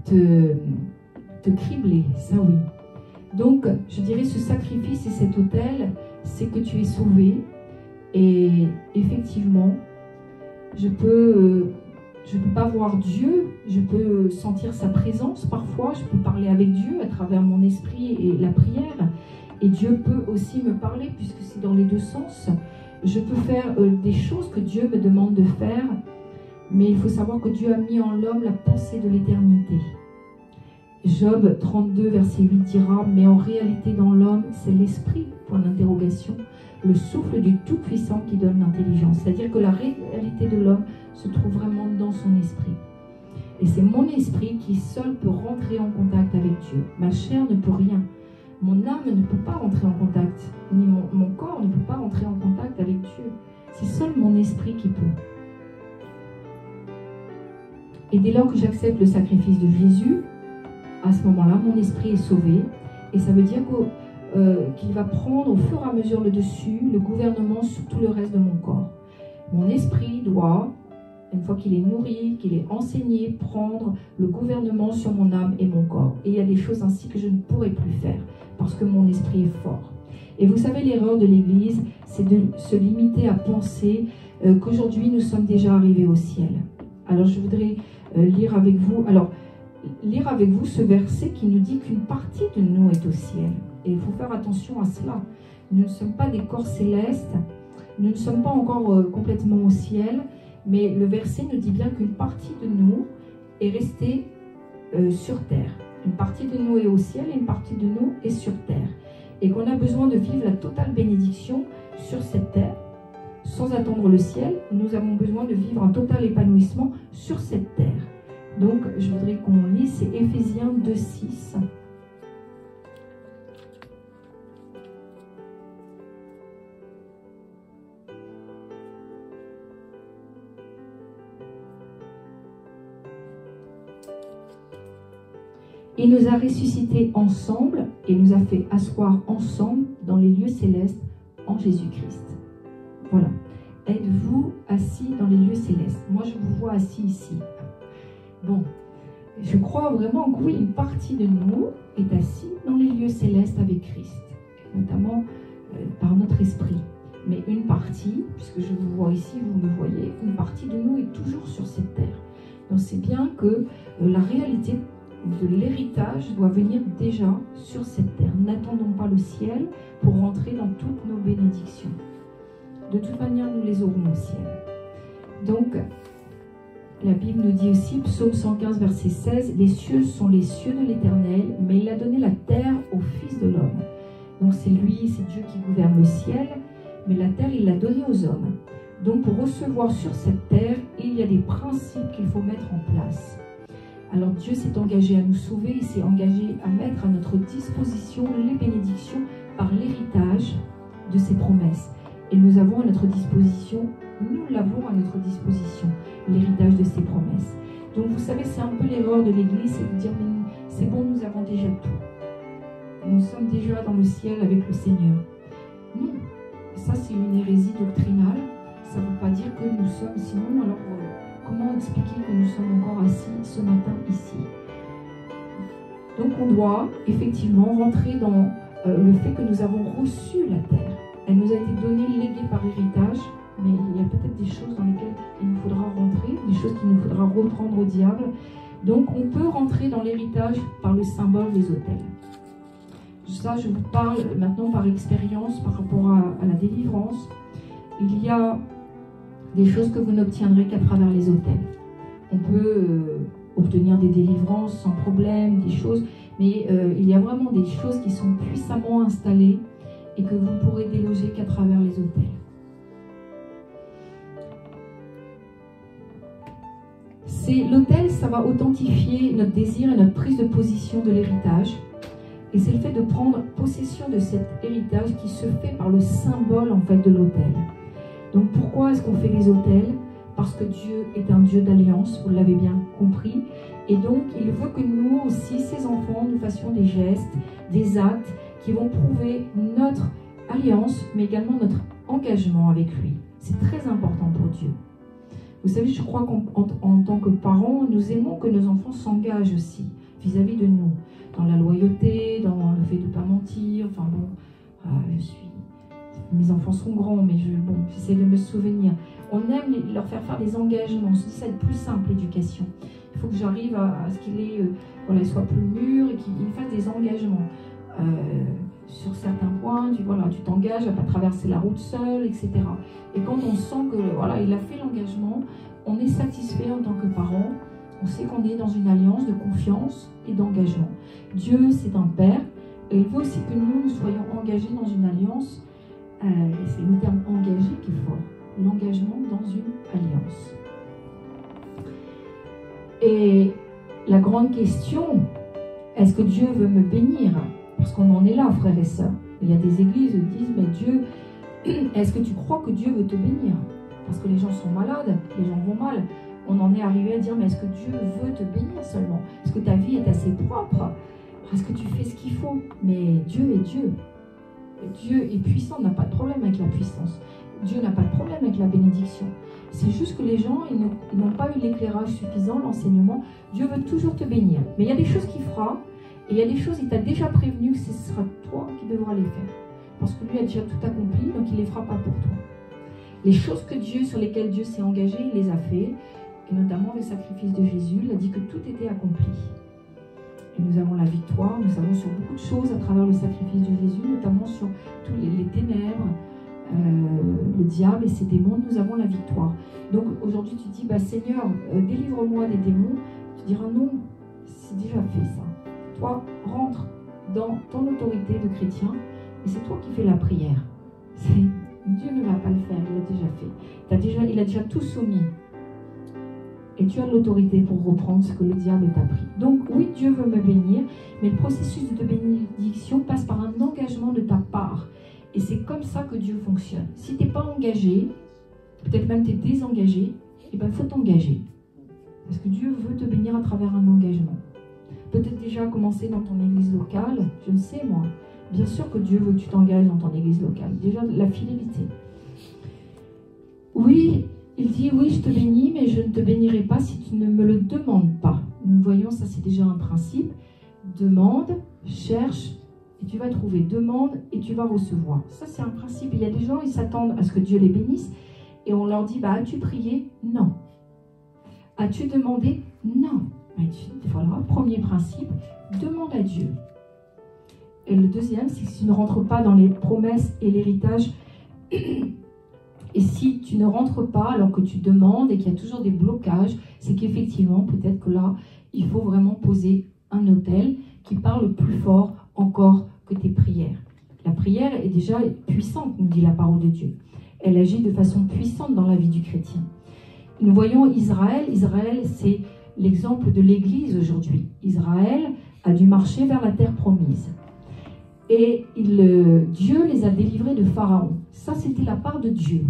te cribler, ça oui. Donc je dirais ce sacrifice et cet autel, c'est que tu es sauvé. Et effectivement, je peux pas voir Dieu, je peux sentir sa présence parfois, je peux parler avec Dieu à travers mon esprit et la prière. Et Dieu peut aussi me parler puisque c'est dans les deux sens. Je peux faire des choses que Dieu me demande de faire, mais il faut savoir que Dieu a mis en l'homme la pensée de l'éternité. Job 32, verset 8 dira, mais en réalité dans l'homme, c'est l'esprit, point d'interrogation, le souffle du Tout-Puissant qui donne l'intelligence. C'est-à-dire que la réalité de l'homme se trouve vraiment dans son esprit. Et c'est mon esprit qui seul peut rentrer en contact avec Dieu. Ma chair ne peut rien. Mon âme ne peut pas rentrer en contact, ni mon corps ne peut pas rentrer en contact avec Dieu. C'est seul mon esprit qui peut. Et dès lors que j'accepte le sacrifice de Jésus, à ce moment-là, mon esprit est sauvé. Et ça veut dire qu'il va prendre au fur et à mesure le dessus, le gouvernement sur tout le reste de mon corps. Mon esprit doit, une fois qu'il est nourri, qu'il est enseigné, prendre le gouvernement sur mon âme et mon corps. Et il y a des choses ainsi que je ne pourrai plus faire, parce que mon esprit est fort. Et vous savez, l'erreur de l'Église, c'est de se limiter à penser qu'aujourd'hui, nous sommes déjà arrivés au ciel. Alors, je voudrais lire avec vous ce verset qui nous dit qu'une partie de nous est au ciel. Et il faut faire attention à cela. Nous ne sommes pas des corps célestes, nous ne sommes pas encore complètement au ciel, mais le verset nous dit bien qu'une partie de nous est restée sur terre. Une partie de nous est au ciel et une partie de nous est sur terre. Et qu'on a besoin de vivre la totale bénédiction sur cette terre, sans attendre le ciel. Nous avons besoin de vivre un total épanouissement sur cette terre. Donc, je voudrais qu'on lise, c'est Éphésiens 2:6. Il nous a ressuscités ensemble et nous a fait asseoir ensemble dans les lieux célestes en Jésus-Christ. Voilà. Êtes-vous assis dans les lieux célestes? Moi, je vous vois assis ici. Bon, je crois vraiment que oui, une partie de nous est assis dans les lieux célestes avec Christ, notamment par notre esprit. Mais une partie, puisque je vous vois ici, vous me voyez, une partie de nous est toujours sur cette terre. Donc c'est bien que la réalité de l'héritage doit venir déjà sur cette terre. N'attendons pas le ciel pour rentrer dans toutes nos bénédictions. De toute manière, nous les aurons au ciel. Donc, la Bible nous dit aussi, psaume 115, verset 16, « Les cieux sont les cieux de l'Éternel, mais il a donné la terre au Fils de l'homme. » Donc c'est lui, c'est Dieu qui gouverne le ciel, mais la terre, il l'a donnée aux hommes. Donc pour recevoir sur cette terre, il y a des principes qu'il faut mettre en place. Alors Dieu s'est engagé à nous sauver, il s'est engagé à mettre à notre disposition les bénédictions par l'héritage de ses promesses. Et nous avons à notre disposition, nous l'avons à notre disposition, l'héritage de ses promesses. Donc vous savez, c'est un peu l'erreur de l'Église, c'est de dire, mais c'est bon, nous avons déjà tout. Nous sommes déjà dans le ciel avec le Seigneur. Non, ça c'est une hérésie doctrinale. Ça ne veut pas dire que nous sommes, sinon, alors comment expliquer que nous sommes encore assis ce matin ici? Donc on doit effectivement rentrer dans le fait que nous avons reçu la terre. Elle nous a été donnée, léguée par héritage, mais il y a peut-être des choses dans lesquelles il nous faudra rentrer, des choses qu'il nous faudra reprendre au diable, Donc on peut rentrer dans l'héritage par le symbole des autels. Ça, je vous parle maintenant par expérience par rapport à la délivrance. Il y a des choses que vous n'obtiendrez qu'à travers les autels. On peut obtenir des délivrances sans problème, des choses, mais il y a vraiment des choses qui sont puissamment installées et que vous ne pourrez déloger qu'à travers les autels. L'autel, ça va authentifier notre désir et notre prise de position de l'héritage. Et c'est le fait de prendre possession de cet héritage qui se fait par le symbole en fait de l'autel. Donc pourquoi est-ce qu'on fait les autels? Parce que Dieu est un Dieu d'alliance, vous l'avez bien compris. Et donc il veut que nous aussi, ses enfants, nous fassions des gestes, des actes qui vont prouver notre alliance, mais également notre engagement avec lui. C'est très important pour Dieu. Vous savez, je crois qu'en tant que parents, nous aimons que nos enfants s'engagent aussi vis-à-vis de nous, dans la loyauté, dans le fait de ne pas mentir. Enfin bon, mes enfants sont grands, mais j'essaie de me souvenir. On aime leur faire des engagements. Ça va être plus simple, l'éducation. Il faut que j'arrive à ce qu'il soit plus mûr et qu'il fasse des engagements. Sur certains points, tu t'engages à ne pas traverser la route seul, etc. Et quand on sent que il a fait l'engagement, on est satisfait en tant que parent. On sait qu'on est dans une alliance de confiance et d'engagement. Dieu, c'est un Père, et il veut aussi que nous soyons engagés dans une alliance. Et c'est le terme engagé qui est fort. L'engagement dans une alliance. Et la grande question, est-ce que Dieu veut me bénir? Parce qu'on en est là, frères et sœurs. Il y a des églises qui disent, mais Dieu, est-ce que tu crois que Dieu veut te bénir? Parce que les gens sont malades, les gens vont mal. On en est arrivé à dire, mais est-ce que Dieu veut te bénir seulement? Est-ce que ta vie est assez propre? Est-ce que tu fais ce qu'il faut? Mais Dieu est Dieu. Dieu est puissant, on n'a pas de problème avec la puissance. Dieu n'a pas de problème avec la bénédiction. C'est juste que les gens, ils n'ont pas eu l'éclairage suffisant, l'enseignement. Dieu veut toujours te bénir. Mais il y a des choses qu'il fera, et il y a des choses, il t'a déjà prévenu que ce sera toi qui devras les faire. Parce que lui a déjà tout accompli, donc il ne les fera pas pour toi. Les choses sur lesquelles Dieu s'est engagé, il les a fait, et notamment le sacrifice de Jésus, il a dit que tout était accompli. Et nous avons la victoire, nous savons sur beaucoup de choses à travers le sacrifice de Jésus, notamment sur tous les ténèbres, le diable et ses démons, nous avons la victoire. Donc aujourd'hui tu dis, Seigneur, délivre-moi des démons. Tu diras non, c'est déjà fait ça. Toi, rentre dans ton autorité de chrétien et c'est toi qui fais la prière. Dieu ne va pas le faire, il l'a déjà fait. Il a déjà tout soumis. Et tu as l'autorité pour reprendre ce que le diable t'a pris. Donc oui, Dieu veut me bénir, mais le processus de bénédiction passe par un engagement de ta part. Et c'est comme ça que Dieu fonctionne. Si tu n'es pas engagé, peut-être même tu es désengagé, il faut t'engager. Parce que Dieu veut te bénir à travers un engagement. Peut-être déjà commencer dans ton église locale, je ne sais moi. Bien sûr que Dieu veut que tu t'engages dans ton église locale. Déjà, la fidélité. Oui, il dit, oui, je te bénis, mais je ne te bénirai pas si tu ne me le demandes pas. Nous voyons, ça c'est déjà un principe. Demande, cherche, et tu vas trouver. Demande, et tu vas recevoir. Ça c'est un principe. Il y a des gens, ils s'attendent à ce que Dieu les bénisse, et on leur dit, as-tu prié? Non. As-tu demandé? Non. Voilà, premier principe, demande à Dieu. Et le deuxième, c'est que si tu ne rentres pas dans les promesses et l'héritage, et si tu ne rentres pas alors que tu demandes et qu'il y a toujours des blocages, c'est qu'effectivement, peut-être que là, il faut vraiment poser un autel qui parle plus fort encore que tes prières. La prière est déjà puissante, nous dit la parole de Dieu. Elle agit de façon puissante dans la vie du chrétien. Nous voyons Israël. Israël, c'est l'exemple de l'Église aujourd'hui. Israël a dû marcher vers la terre promise. Et Dieu les a délivrés de Pharaon. Ça, c'était la part de Dieu.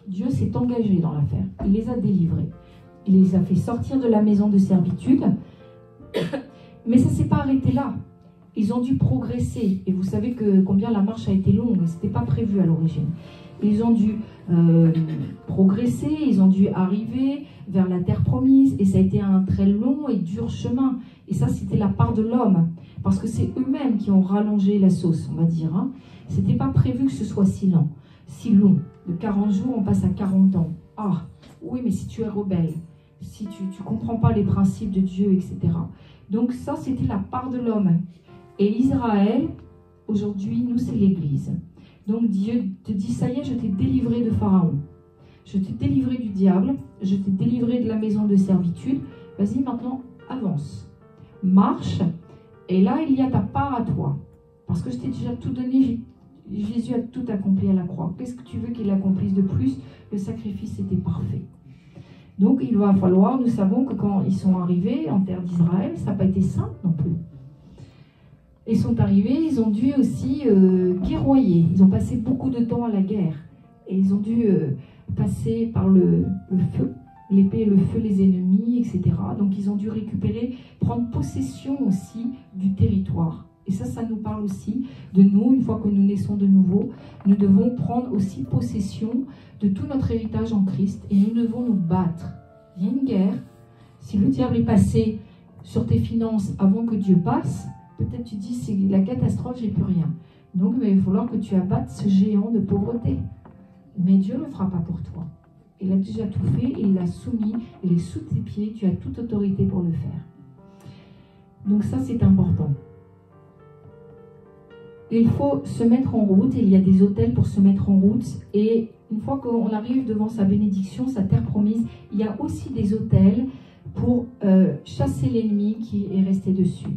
Dieu s'est engagé dans l'affaire. Il les a délivrés. Il les a fait sortir de la maison de servitude. Mais ça ne s'est pas arrêté là. Ils ont dû progresser. Et vous savez combien la marche a été longue. Ce n'était pas prévu à l'origine. Ils ont dû progresser. Ils ont dû arriver vers la terre promise. Et ça a été un très long et dur chemin. Et ça, c'était la part de l'homme. Parce que c'est eux-mêmes qui ont rallongé la sauce, on va dire. Hein. Ce n'était pas prévu que ce soit si long. De 40 jours, on passe à 40 ans. Ah, oui, mais si tu es rebelle, si si tu ne comprends pas les principes de Dieu, etc. Donc ça, c'était la part de l'homme. Et Israël, aujourd'hui, nous, c'est l'Église. Donc Dieu te dit, ça y est, je t'ai délivré de Pharaon. Je t'ai délivré du diable, je t'ai délivré de la maison de servitude. Vas-y, maintenant, avance. Marche. Et là, il y a ta part à toi. Parce que je t'ai déjà tout donné, Jésus a tout accompli à la croix. Qu'est-ce que tu veux qu'il accomplisse de plus? Le sacrifice était parfait. Donc, il va falloir, nous savons que quand ils sont arrivés en terre d'Israël, ça n'a pas été simple non plus. Ils sont arrivés, ils ont dû aussi guerroyer. Ils ont passé beaucoup de temps à la guerre. Et ils ont dû passer par le feu, l'épée et le feu, les ennemis, etc. Donc, ils ont dû récupérer, prendre possession aussi du territoire. Et ça nous parle aussi de nous, une fois que nous naissons de nouveau, nous devons prendre aussi possession de tout notre héritage en Christ et nous devons nous battre. Il y a une guerre. Si le diable est passé sur tes finances avant que Dieu passe, peut-être tu dis c'est la catastrophe, j'ai plus rien. Donc il va falloir que tu abattes ce géant de pauvreté. Mais Dieu ne le fera pas pour toi. Il a déjà tout fait, il l'a soumis, il est sous tes pieds, tu as toute autorité pour le faire. Donc ça c'est important. Il faut se mettre en route, et il y a des autels pour se mettre en route. Et une fois qu'on arrive devant sa bénédiction, sa terre promise, il y a aussi des autels pour chasser l'ennemi qui est resté dessus.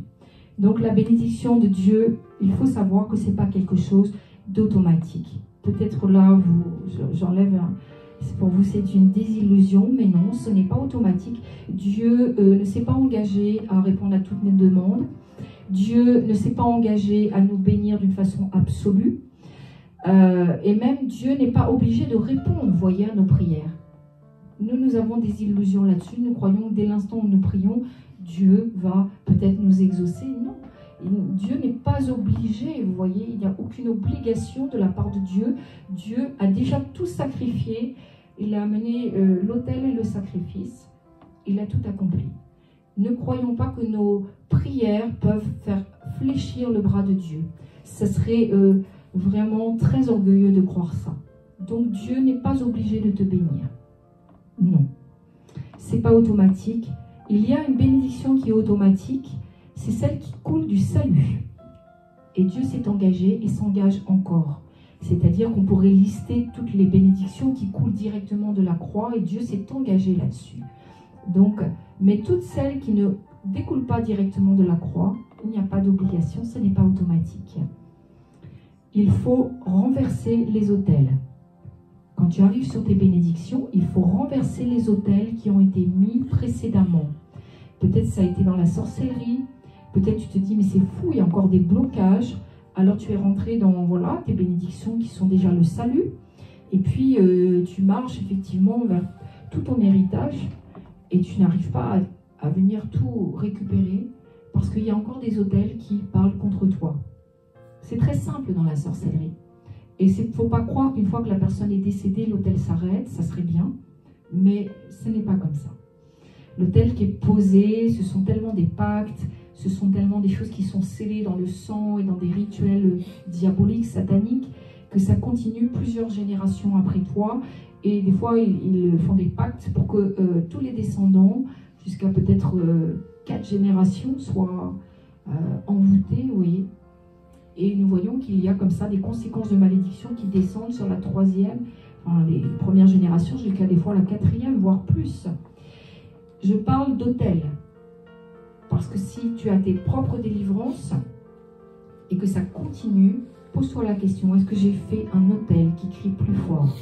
Donc la bénédiction de Dieu, il faut savoir que ce n'est pas quelque chose d'automatique. Peut-être là, j'enlève, pour vous c'est une désillusion, mais non, ce n'est pas automatique. Dieu ne s'est pas engagé à répondre à toutes nos demandes. Dieu ne s'est pas engagé à nous bénir d'une façon absolue. Et même Dieu n'est pas obligé de répondre, voyez, à nos prières. Nous avons des illusions là-dessus. Nous croyons que dès l'instant où nous prions, Dieu va peut-être nous exaucer. Non, Dieu n'est pas obligé, vous voyez, il n'y a aucune obligation de la part de Dieu. Dieu a déjà tout sacrifié. Il a amené l'autel et le sacrifice. Il a tout accompli. Ne croyons pas que nos prières peuvent faire fléchir le bras de Dieu. Ce serait vraiment très orgueilleux de croire ça. Donc Dieu n'est pas obligé de te bénir. Non. C'est pas automatique. Il y a une bénédiction qui est automatique, c'est celle qui coule du salut. Et Dieu s'est engagé et s'engage encore. C'est-à-dire qu'on pourrait lister toutes les bénédictions qui coulent directement de la croix et Dieu s'est engagé là-dessus. Donc, mais toutes celles qui ne découlent pas directement de la croix, il n'y a pas d'obligation, ce n'est pas automatique. Il faut renverser les autels. Quand tu arrives sur tes bénédictions, il faut renverser les autels qui ont été mis précédemment. Peut-être ça a été dans la sorcellerie, peut-être tu te dis mais c'est fou, il y a encore des blocages. Alors tu es rentré dans voilà, tes bénédictions qui sont déjà le salut. Et puis tu marches effectivement vers tout ton héritage et tu n'arrives pas à venir tout récupérer parce qu'il y a encore des autels qui parlent contre toi. C'est très simple dans la sorcellerie. Et il ne faut pas croire qu'une fois que la personne est décédée, l'autel s'arrête, ça serait bien, mais ce n'est pas comme ça. L'autel qui est posé, ce sont tellement des pactes, ce sont tellement des choses qui sont scellées dans le sang et dans des rituels diaboliques, sataniques, que ça continue plusieurs générations après toi. Et des fois, ils font des pactes pour que tous les descendants, jusqu'à peut-être 4 générations, soient envoûtés, vous voyez. Et nous voyons qu'il y a comme ça des conséquences de malédiction qui descendent sur la 3e, enfin les premières générations, jusqu'à des fois la 4e, voire plus. Je parle d'autel. Parce que si tu as tes propres délivrances et que ça continue, pose-toi la question, est-ce que j'ai fait un autel qui crie plus fort?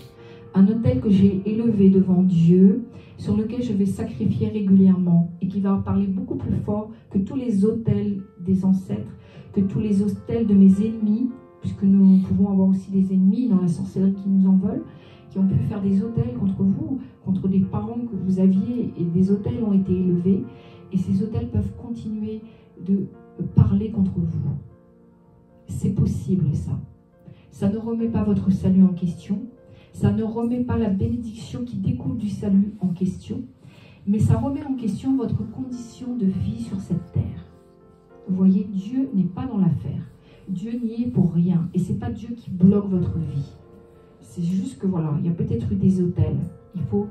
Un autel que j'ai élevé devant Dieu, sur lequel je vais sacrifier régulièrement et qui va parler beaucoup plus fort que tous les autels des ancêtres, que tous les autels de mes ennemis, puisque nous pouvons avoir aussi des ennemis dans la sorcellerie qui nous en veulent, qui ont pu faire des autels contre vous, contre des parents que vous aviez, et des autels ont été élevés, et ces autels peuvent continuer de parler contre vous. C'est possible ça. Ça ne remet pas votre salut en question, ça ne remet pas la bénédiction qui découle du salut en question, mais ça remet en question votre condition de vie sur cette terre. Vous voyez, Dieu n'est pas dans l'affaire. Dieu n'y est pour rien. Et ce n'est pas Dieu qui bloque votre vie. C'est juste que voilà, il y a peut-être eu des autels. Il faut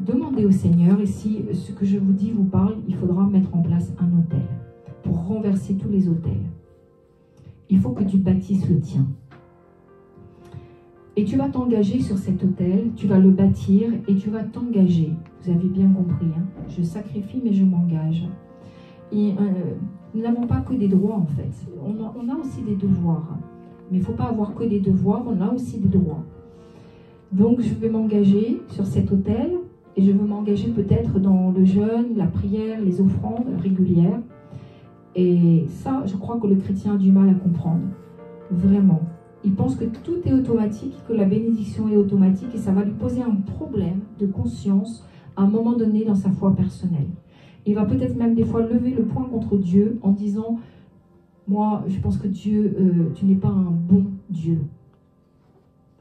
demandez au Seigneur, et si ce que je vous dis vous parle, il faudra mettre en place un autel pour renverser tous les autels. Il faut que tu bâtisses le tien. Et tu vas t'engager sur cet autel, tu vas le bâtir et tu vas t'engager. Vous avez bien compris, hein? Je sacrifie mais je m'engage. Et nous n'avons pas que des droits en fait. On a aussi des devoirs. Mais il ne faut pas avoir que des devoirs, on a aussi des droits. Donc je vais m'engager sur cet autel et je veux m'engager peut-être dans le jeûne, la prière, les offrandes régulières. Et ça, je crois que le chrétien a du mal à comprendre. Vraiment. Il pense que tout est automatique, que la bénédiction est automatique et ça va lui poser un problème de conscience à un moment donné dans sa foi personnelle. Il va peut-être même des fois lever le poing contre Dieu en disant « Moi, je pense que Dieu, tu n'es pas un bon Dieu.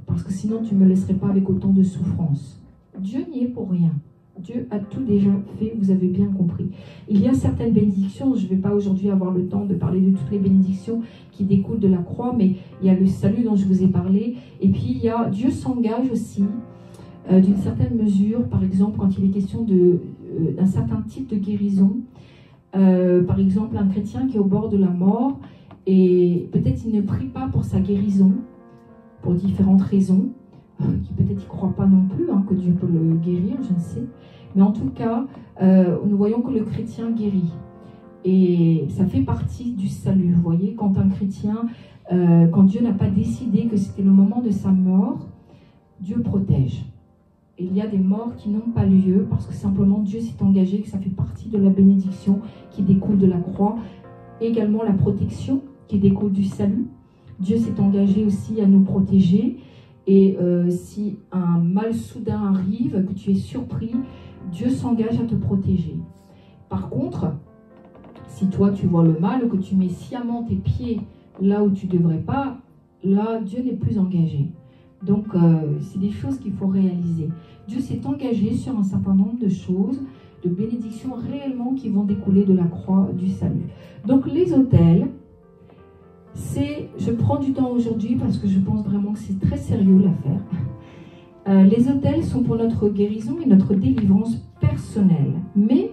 Parce que sinon, tu ne me laisserais pas avec autant de souffrance. » Dieu n'y est pour rien. Dieu a tout déjà fait, vous avez bien compris. Il y a certaines bénédictions, je ne vais pas aujourd'hui avoir le temps de parler de toutes les bénédictions qui découlent de la croix, mais il y a le salut dont je vous ai parlé. Et puis, il y a, Dieu s'engage aussi d'une certaine mesure, par exemple, quand il est question d'un certain type de guérison. Par exemple, un chrétien qui est au bord de la mort, et peut-être il ne prie pas pour sa guérison, pour différentes raisons, qui peut-être ne croit pas non plus, hein, que Dieu peut le guérir, je ne sais. Mais en tout cas, nous voyons que le chrétien guérit. Et ça fait partie du salut, vous voyez, quand un chrétien, quand Dieu n'a pas décidé que c'était le moment de sa mort, Dieu protège. Et il y a des morts qui n'ont pas lieu parce que simplement Dieu s'est engagé, que ça fait partie de la bénédiction qui découle de la croix. Également la protection qui découle du salut. Dieu s'est engagé aussi à nous protéger. Et si un mal soudain arrive, que tu es surpris, Dieu s'engage à te protéger. Par contre, si toi tu vois le mal, que tu mets sciemment tes pieds là où tu ne devrais pas, là Dieu n'est plus engagé. Donc c'est des choses qu'il faut réaliser. Dieu s'est engagé sur un certain nombre de choses, de bénédictions réellement qui vont découler de la croix du salut. Donc les autels, je prends du temps aujourd'hui parce que je pense vraiment que c'est très sérieux l'affaire. Les autels sont pour notre guérison et notre délivrance personnelle, mais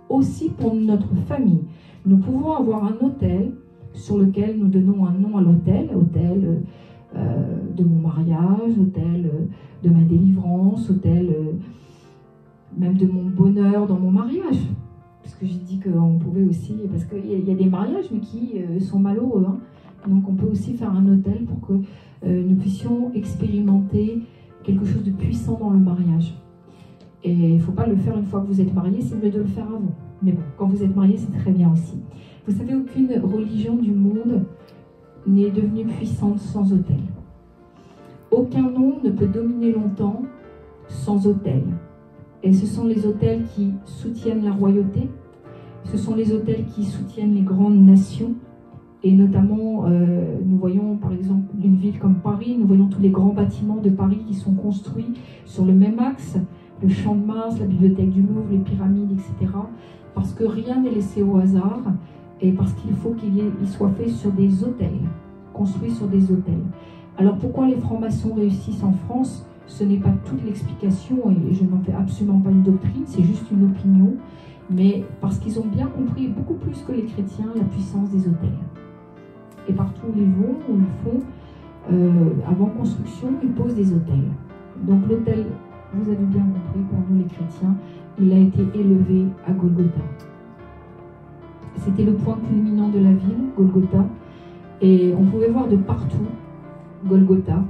aussi pour notre famille. Nous pouvons avoir un autel sur lequel nous donnons un nom à l'autel, autel de mon mariage, autel de ma délivrance, autel même de mon bonheur dans mon mariage. Parce que j'ai dit qu'on pouvait aussi, parce qu'il y a des mariages mais qui sont malheureux, hein. Donc on peut aussi faire un autel pour que nous puissions expérimenter quelque chose de puissant dans le mariage. Et il ne faut pas le faire une fois que vous êtes marié, c'est mieux de le faire avant. Mais bon, quand vous êtes marié, c'est très bien aussi. Vous savez, aucune religion du monde n'est devenue puissante sans autel. Aucun nom ne peut dominer longtemps sans autel. Et ce sont les autels qui soutiennent la royauté, ce sont les autels qui soutiennent les grandes nations. Et notamment, nous voyons par exemple une ville comme Paris, nous voyons tous les grands bâtiments de Paris qui sont construits sur le même axe, le Champ de Mars, la bibliothèque du Louvre, les pyramides, etc. Parce que rien n'est laissé au hasard et parce qu'il faut qu'il soit fait sur des autels, construit sur des autels. Alors pourquoi les francs-maçons réussissent en France? Ce n'est pas toute l'explication et je n'en fais absolument pas une doctrine, c'est juste une opinion, mais parce qu'ils ont bien compris, beaucoup plus que les chrétiens, la puissance des autels. Et partout où ils vont, où ils font, avant construction, ils posent des autels. Donc l'autel, vous avez bien compris, pour nous les chrétiens, il a été élevé à Golgotha. C'était le point culminant de la ville, Golgotha, et on pouvait voir de partout Golgotha,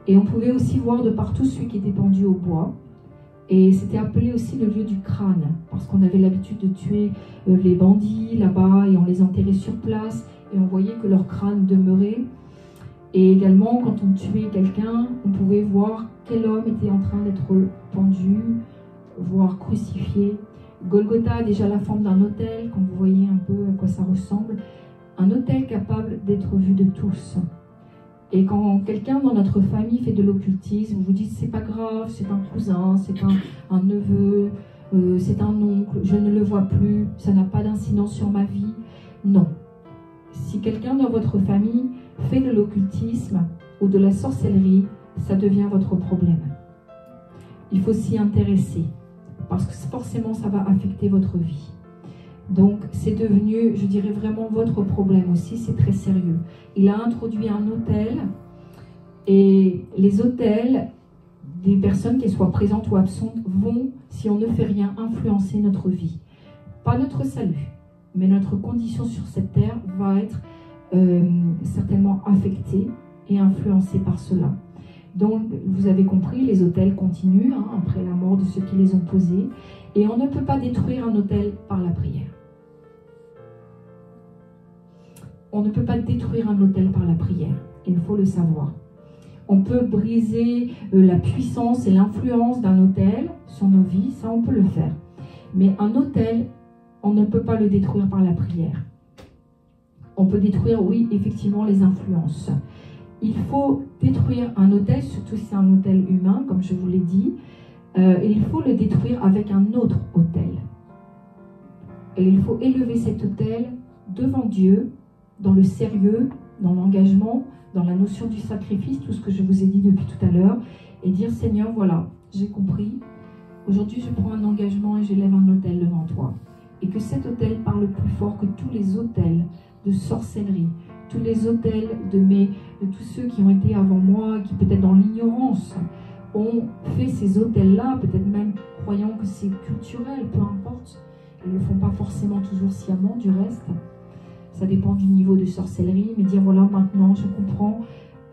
et on pouvait aussi voir de partout celui qui était pendu au bois, et c'était appelé aussi le lieu du crâne, parce qu'on avait l'habitude de tuer les bandits là-bas, et on les enterrait sur place, et on voyait que leur crâne demeurait. Et également, quand on tuait quelqu'un, on pouvait voir quel homme était en train d'être pendu, voire crucifié. Golgotha a déjà la forme d'un autel, quand vous voyez un peu à quoi ça ressemble. Un autel capable d'être vu de tous. Et quand quelqu'un dans notre famille fait de l'occultisme, vous vous dites c'est pas grave, c'est un cousin, c'est un neveu, c'est un oncle, je ne le vois plus, ça n'a pas d'incidence sur ma vie. Non. Si quelqu'un dans votre famille fait de l'occultisme ou de la sorcellerie, ça devient votre problème. Il faut s'y intéresser. parce que forcément ça va affecter votre vie. Donc c'est devenu, je dirais vraiment votre problème aussi, c'est très sérieux. Il a introduit un autel, et les autels, des personnes, qu'elles soient présentes ou absentes, vont, si on ne fait rien, influencer notre vie. Pas notre salut, mais notre condition sur cette terre va être certainement affectée et influencée par cela. Donc, vous avez compris, les autels continuent après la mort de ceux qui les ont posés, et on ne peut pas détruire un autel par la prière. On ne peut pas détruire un autel par la prière, il faut le savoir. On peut briser la puissance et l'influence d'un autel sur nos vies, ça on peut le faire. Mais un autel, on ne peut pas le détruire par la prière. On peut détruire, oui, effectivement, les influences. Il faut détruire un autel, surtout si c'est un autel humain, comme je vous l'ai dit, et il faut le détruire avec un autre autel. Et il faut élever cet autel devant Dieu, dans le sérieux, dans l'engagement, dans la notion du sacrifice, tout ce que je vous ai dit depuis tout à l'heure, et dire, Seigneur, voilà, j'ai compris, aujourd'hui je prends un engagement et j'élève un autel devant toi. Et que cet autel parle plus fort que tous les autels de sorcellerie, tous les autels de tous ceux qui ont été avant moi, qui peut-être dans l'ignorance ont fait ces autels-là, peut-être même croyant que c'est culturel, peu importe. Ils ne le font pas forcément toujours sciemment, du reste. Ça dépend du niveau de sorcellerie, mais dire voilà, maintenant je comprends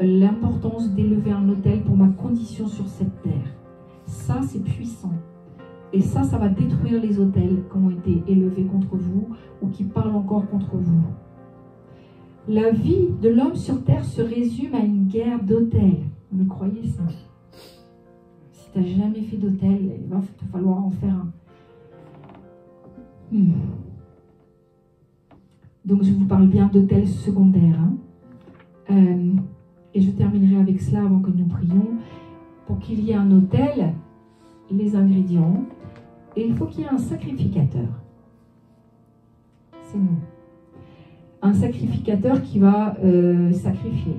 l'importance d'élever un autel pour ma condition sur cette terre. Ça, c'est puissant. Et ça va détruire les autels qui ont été élevés contre vous ou qui parlent encore contre vous. La vie de l'homme sur terre se résume à une guerre d'autels. Vous le croyez ça? Si tu n'as jamais fait d'autel, il va te falloir en faire un. Donc je vous parle bien d'autels secondaires. Et je terminerai avec cela avant que nous prions. Pour qu'il y ait un autel, les ingrédients, et il faut qu'il y ait un sacrificateur. C'est nous. Un sacrificateur qui va sacrifier.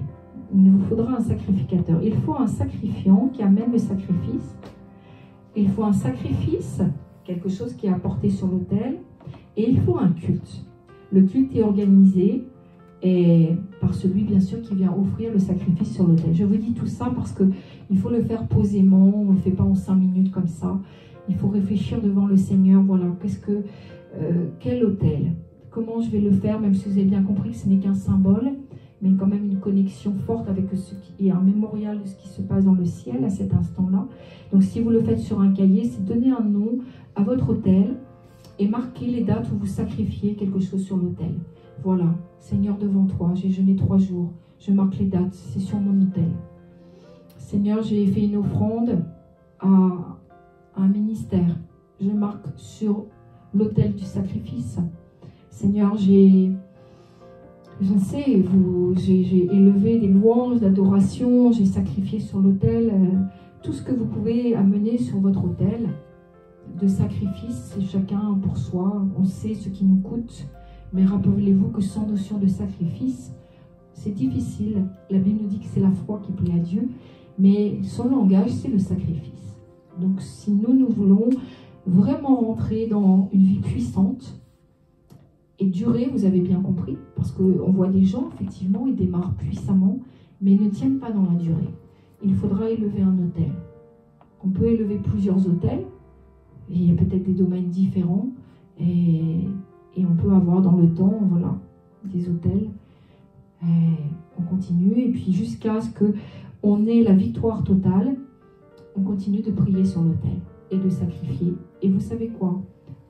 Il vous faudra un sacrificateur. Il faut un sacrifiant qui amène le sacrifice. Il faut un sacrifice, quelque chose qui est apporté sur l'autel, et il faut un culte. Le culte est organisé et par celui, bien sûr, qui vient offrir le sacrifice sur l'autel. Je vous dis tout ça parce qu'il faut le faire posément, on ne le fait pas en 5 minutes comme ça. Il faut réfléchir devant le Seigneur, voilà, quel autel? Comment je vais le faire, même si vous avez bien compris que ce n'est qu'un symbole, mais quand même une connexion forte avec ce qui est un mémorial de ce qui se passe dans le ciel à cet instant-là. Donc si vous le faites sur un cahier, c'est donner un nom à votre autel et marquer les dates où vous sacrifiez quelque chose sur l'autel. Voilà, Seigneur, devant toi, j'ai jeûné 3 jours, je marque les dates, c'est sur mon autel. Seigneur, j'ai fait une offrande à un ministère, je marque sur l'autel du sacrifice. Seigneur, j'ai élevé des louanges, d'adoration, j'ai sacrifié sur l'autel, tout ce que vous pouvez amener sur votre autel de sacrifice, c'est chacun pour soi, on sait ce qui nous coûte, mais rappelez-vous que sans notion de sacrifice, c'est difficile. La Bible nous dit que c'est la foi qui plaît à Dieu, mais son langage, c'est le sacrifice. Donc si nous voulons vraiment rentrer dans une vie puissante et durer, vous avez bien compris, parce qu'on voit des gens, effectivement, ils démarrent puissamment, mais ils ne tiennent pas dans la durée. Il faudra élever un autel. On peut élever plusieurs autels, et il y a peut-être des domaines différents, et on peut avoir dans le temps, voilà, des autels. On continue, et puis jusqu'à ce qu'on ait la victoire totale, on continue de prier sur l'autel et de sacrifier. Et vous savez quoi?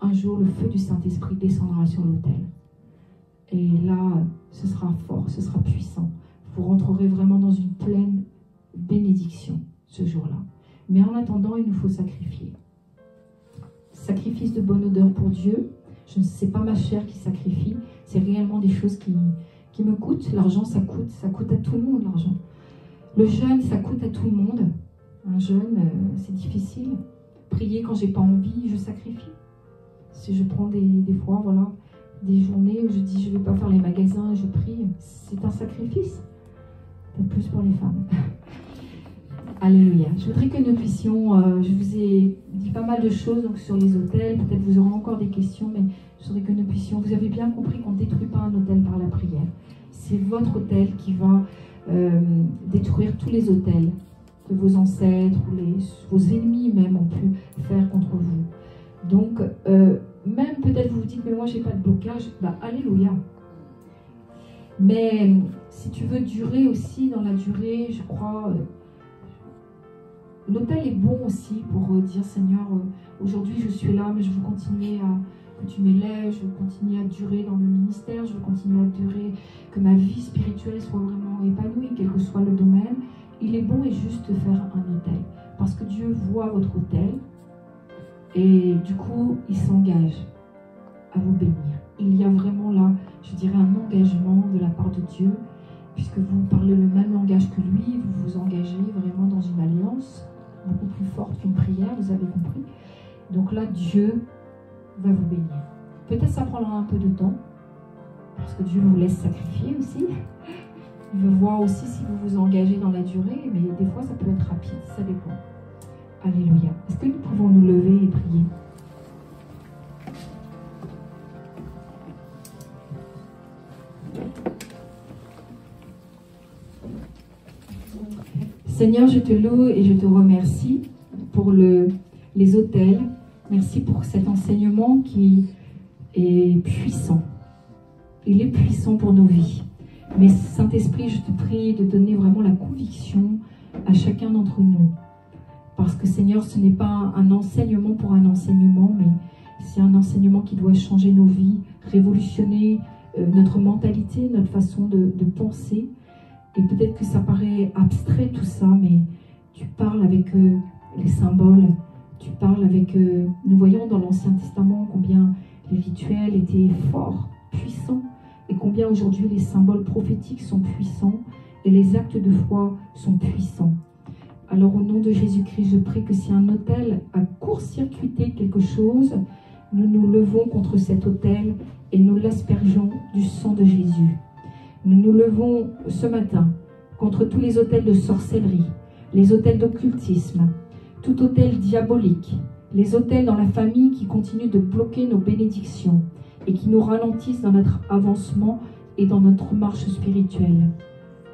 Un jour, le feu du Saint-Esprit descendra sur l'autel. Et là, ce sera fort, ce sera puissant. Vous rentrerez vraiment dans une pleine bénédiction ce jour-là. Mais en attendant, il nous faut sacrifier. Sacrifice de bonne odeur pour Dieu. Je ne sais pas ma chair qui sacrifie. C'est réellement des choses qui me coûtent. L'argent, ça coûte à tout le monde, l'argent. Le jeûne, ça coûte à tout le monde. Un jeûne, c'est difficile. Prier quand j'ai pas envie, je sacrifie. Si je prends des fois, voilà, des journées où je dis je vais pas faire les magasins, je prie, c'est un sacrifice. Peut-être plus pour les femmes. Alléluia. Je voudrais que nous puissions, je vous ai dit pas mal de choses donc, sur les autels, peut-être vous aurez encore des questions, mais je voudrais que nous puissions, vous avez bien compris qu'on ne détruit pas un autel par la prière. C'est votre autel qui va détruire tous les autels que vos ancêtres ou vos ennemis même ont pu faire contre vous. Donc, même peut-être vous vous dites, mais moi j'ai pas de blocage, bah alléluia. Mais si tu veux durer aussi dans la durée, je crois, l'autel est bon aussi pour dire, Seigneur, aujourd'hui je suis là, mais je veux continuer que tu m'élèves, je veux continuer à durer dans le ministère, je veux continuer à durer, que ma vie spirituelle soit vraiment épanouie, quel que soit le domaine. Il est bon et juste de faire un autel, parce que Dieu voit votre autel, et du coup, il s'engage à vous bénir. Il y a vraiment là, je dirais, un engagement de la part de Dieu, puisque vous parlez le même langage que lui, vous vous engagez vraiment dans une alliance beaucoup plus forte qu'une prière, vous avez compris. Donc là, Dieu va vous bénir. Peut-être ça prendra un peu de temps, parce que Dieu vous laisse sacrifier aussi. Il veut voir aussi si vous vous engagez dans la durée, mais des fois ça peut être rapide, ça dépend. Alléluia. Est-ce que nous pouvons nous lever et prier? Seigneur, je te loue et je te remercie pour les autels. Merci pour cet enseignement qui est puissant. Il est puissant pour nos vies. Mais Saint-Esprit, je te prie de donner vraiment la conviction à chacun d'entre nous. Parce que Seigneur, ce n'est pas un enseignement pour un enseignement, mais c'est un enseignement qui doit changer nos vies, révolutionner notre mentalité, notre façon de penser. Et peut-être que ça paraît abstrait tout ça, mais tu parles avec les symboles, tu parles avec... nous voyons dans l'Ancien Testament combien les rituels étaient forts, puissants, et combien aujourd'hui les symboles prophétiques sont puissants et les actes de foi sont puissants. Alors au nom de Jésus-Christ, je prie que si un autel a court-circuité quelque chose, nous nous levons contre cet autel et nous l'aspergeons du sang de Jésus. Nous nous levons ce matin contre tous les autels de sorcellerie, les autels d'occultisme, tout autel diabolique, les autels dans la famille qui continuent de bloquer nos bénédictions et qui nous ralentissent dans notre avancement et dans notre marche spirituelle.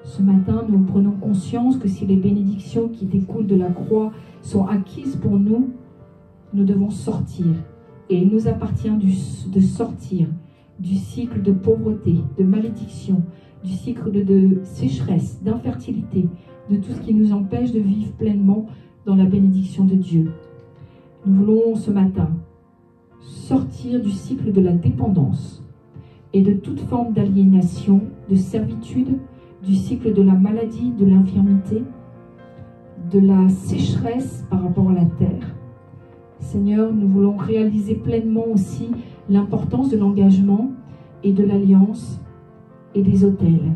Ce matin, nous prenons conscience que si les bénédictions qui découlent de la croix sont acquises pour nous, nous devons sortir. Et il nous appartient de sortir du cycle de pauvreté, de malédiction, du cycle de sécheresse, d'infertilité, de tout ce qui nous empêche de vivre pleinement dans la bénédiction de Dieu. Nous voulons ce matin sortir du cycle de la dépendance et de toute forme d'aliénation, de servitude, du cycle de la maladie, de l'infirmité, de la sécheresse par rapport à la terre. Seigneur, nous voulons réaliser pleinement aussi l'importance de l'engagement et de l'alliance et des autels.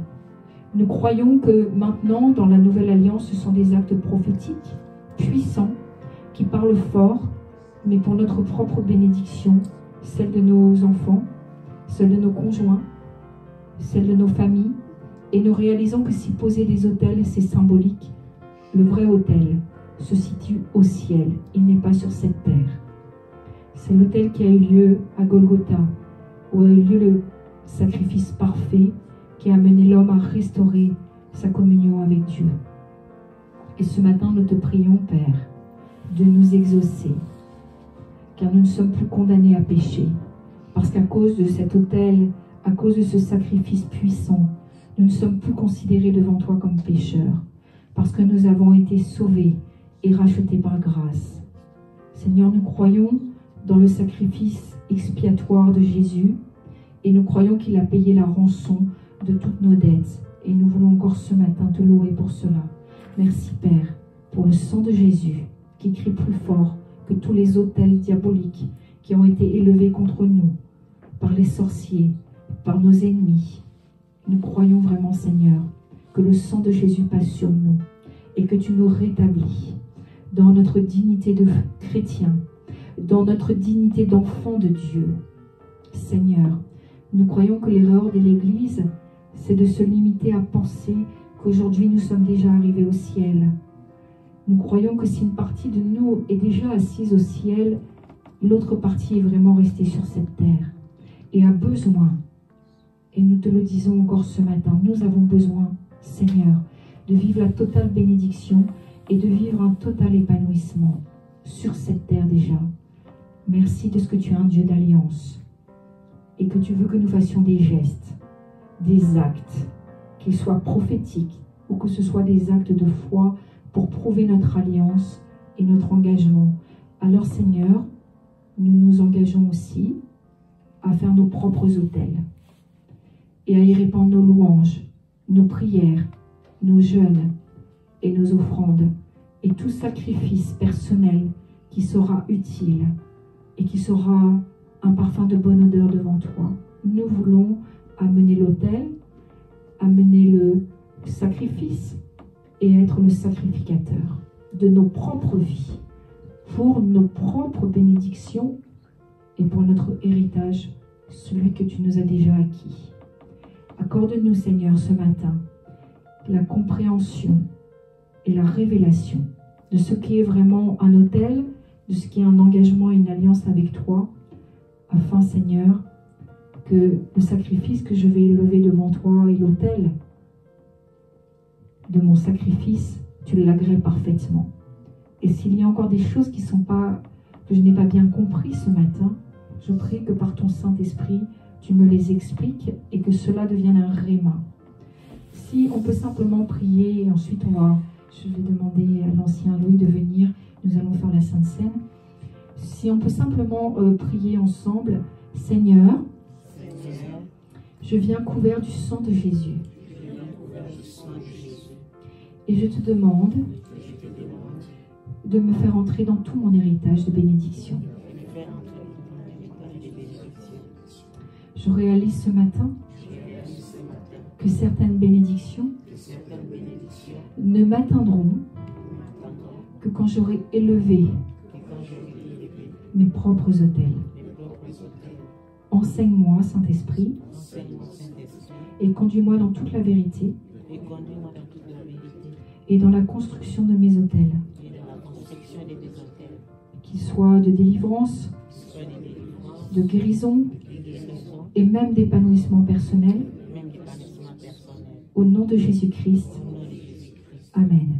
Nous croyons que maintenant, dans la nouvelle alliance, ce sont des actes prophétiques, puissants, qui parlent fort, mais pour notre propre bénédiction, celle de nos enfants, celle de nos conjoints, celle de nos familles. Et nous réalisons que si poser des autels, c'est symbolique, le vrai autel se situe au ciel, il n'est pas sur cette terre. C'est l'autel qui a eu lieu à Golgotha, où a eu lieu le sacrifice parfait qui a amené l'homme à restaurer sa communion avec Dieu. Et ce matin, nous te prions, Père, de nous exaucer, car nous ne sommes plus condamnés à pécher, parce qu'à cause de cet autel, à cause de ce sacrifice puissant, nous ne sommes plus considérés devant toi comme pécheurs, parce que nous avons été sauvés et rachetés par grâce. Seigneur, nous croyons dans le sacrifice expiatoire de Jésus, et nous croyons qu'il a payé la rançon de toutes nos dettes. Et nous voulons encore ce matin te louer pour cela. Merci Père, pour le sang de Jésus, qui crie plus fort que tous les autels diaboliques qui ont été élevés contre nous, par les sorciers, par nos ennemis. Nous croyons vraiment, Seigneur, que le sang de Jésus passe sur nous et que tu nous rétablis dans notre dignité de chrétien, dans notre dignité d'enfant de Dieu. Seigneur, nous croyons que l'erreur de l'Église, c'est de se limiter à penser qu'aujourd'hui nous sommes déjà arrivés au ciel. Nous croyons que si une partie de nous est déjà assise au ciel, l'autre partie est vraiment restée sur cette terre et a besoin, et nous te le disons encore ce matin, nous avons besoin, Seigneur, de vivre la totale bénédiction et de vivre un total épanouissement sur cette terre déjà. Merci de ce que tu es un Dieu d'alliance et que tu veux que nous fassions des gestes, des actes, qu'ils soient prophétiques ou que ce soit des actes de foi pour prouver notre alliance et notre engagement. Alors Seigneur, nous nous engageons aussi à faire nos propres autels et à y répandre nos louanges, nos prières, nos jeûnes et nos offrandes et tout sacrifice personnel qui sera utile et qui sera un parfum de bonne odeur devant toi. Nous voulons amener l'autel, amener le sacrifice et être le sacrificateur de nos propres vies pour nos propres bénédictions et pour notre héritage, celui que tu nous as déjà acquis. Accorde-nous, Seigneur, ce matin, la compréhension et la révélation de ce qui est vraiment un autel, de ce qui est un engagement et une alliance avec toi, afin, Seigneur, que le sacrifice que je vais élever devant toi et l'autel de mon sacrifice, tu l'agrées parfaitement. Et s'il y a encore des choses que je n'ai pas bien compris ce matin, je prie que par ton Saint-Esprit, tu me les expliques et que cela devienne un réma. Si on peut simplement prier, et ensuite je vais demander à l'ancien Louis de venir, nous allons faire la Sainte Seine. Si on peut simplement prier ensemble, Seigneur, je viens couvert du sang de Jésus. Et je te demande de me faire entrer dans tout mon héritage de bénédiction. Je réalise ce matin que certaines bénédictions ne m'atteindront que quand j'aurai élevé mes propres autels. Enseigne-moi, Saint-Esprit, et conduis-moi dans toute la vérité et dans la construction de mes autels, qu'ils soient de délivrance, de guérison et même d'épanouissement personnel. Au nom de Jésus-Christ. Amen.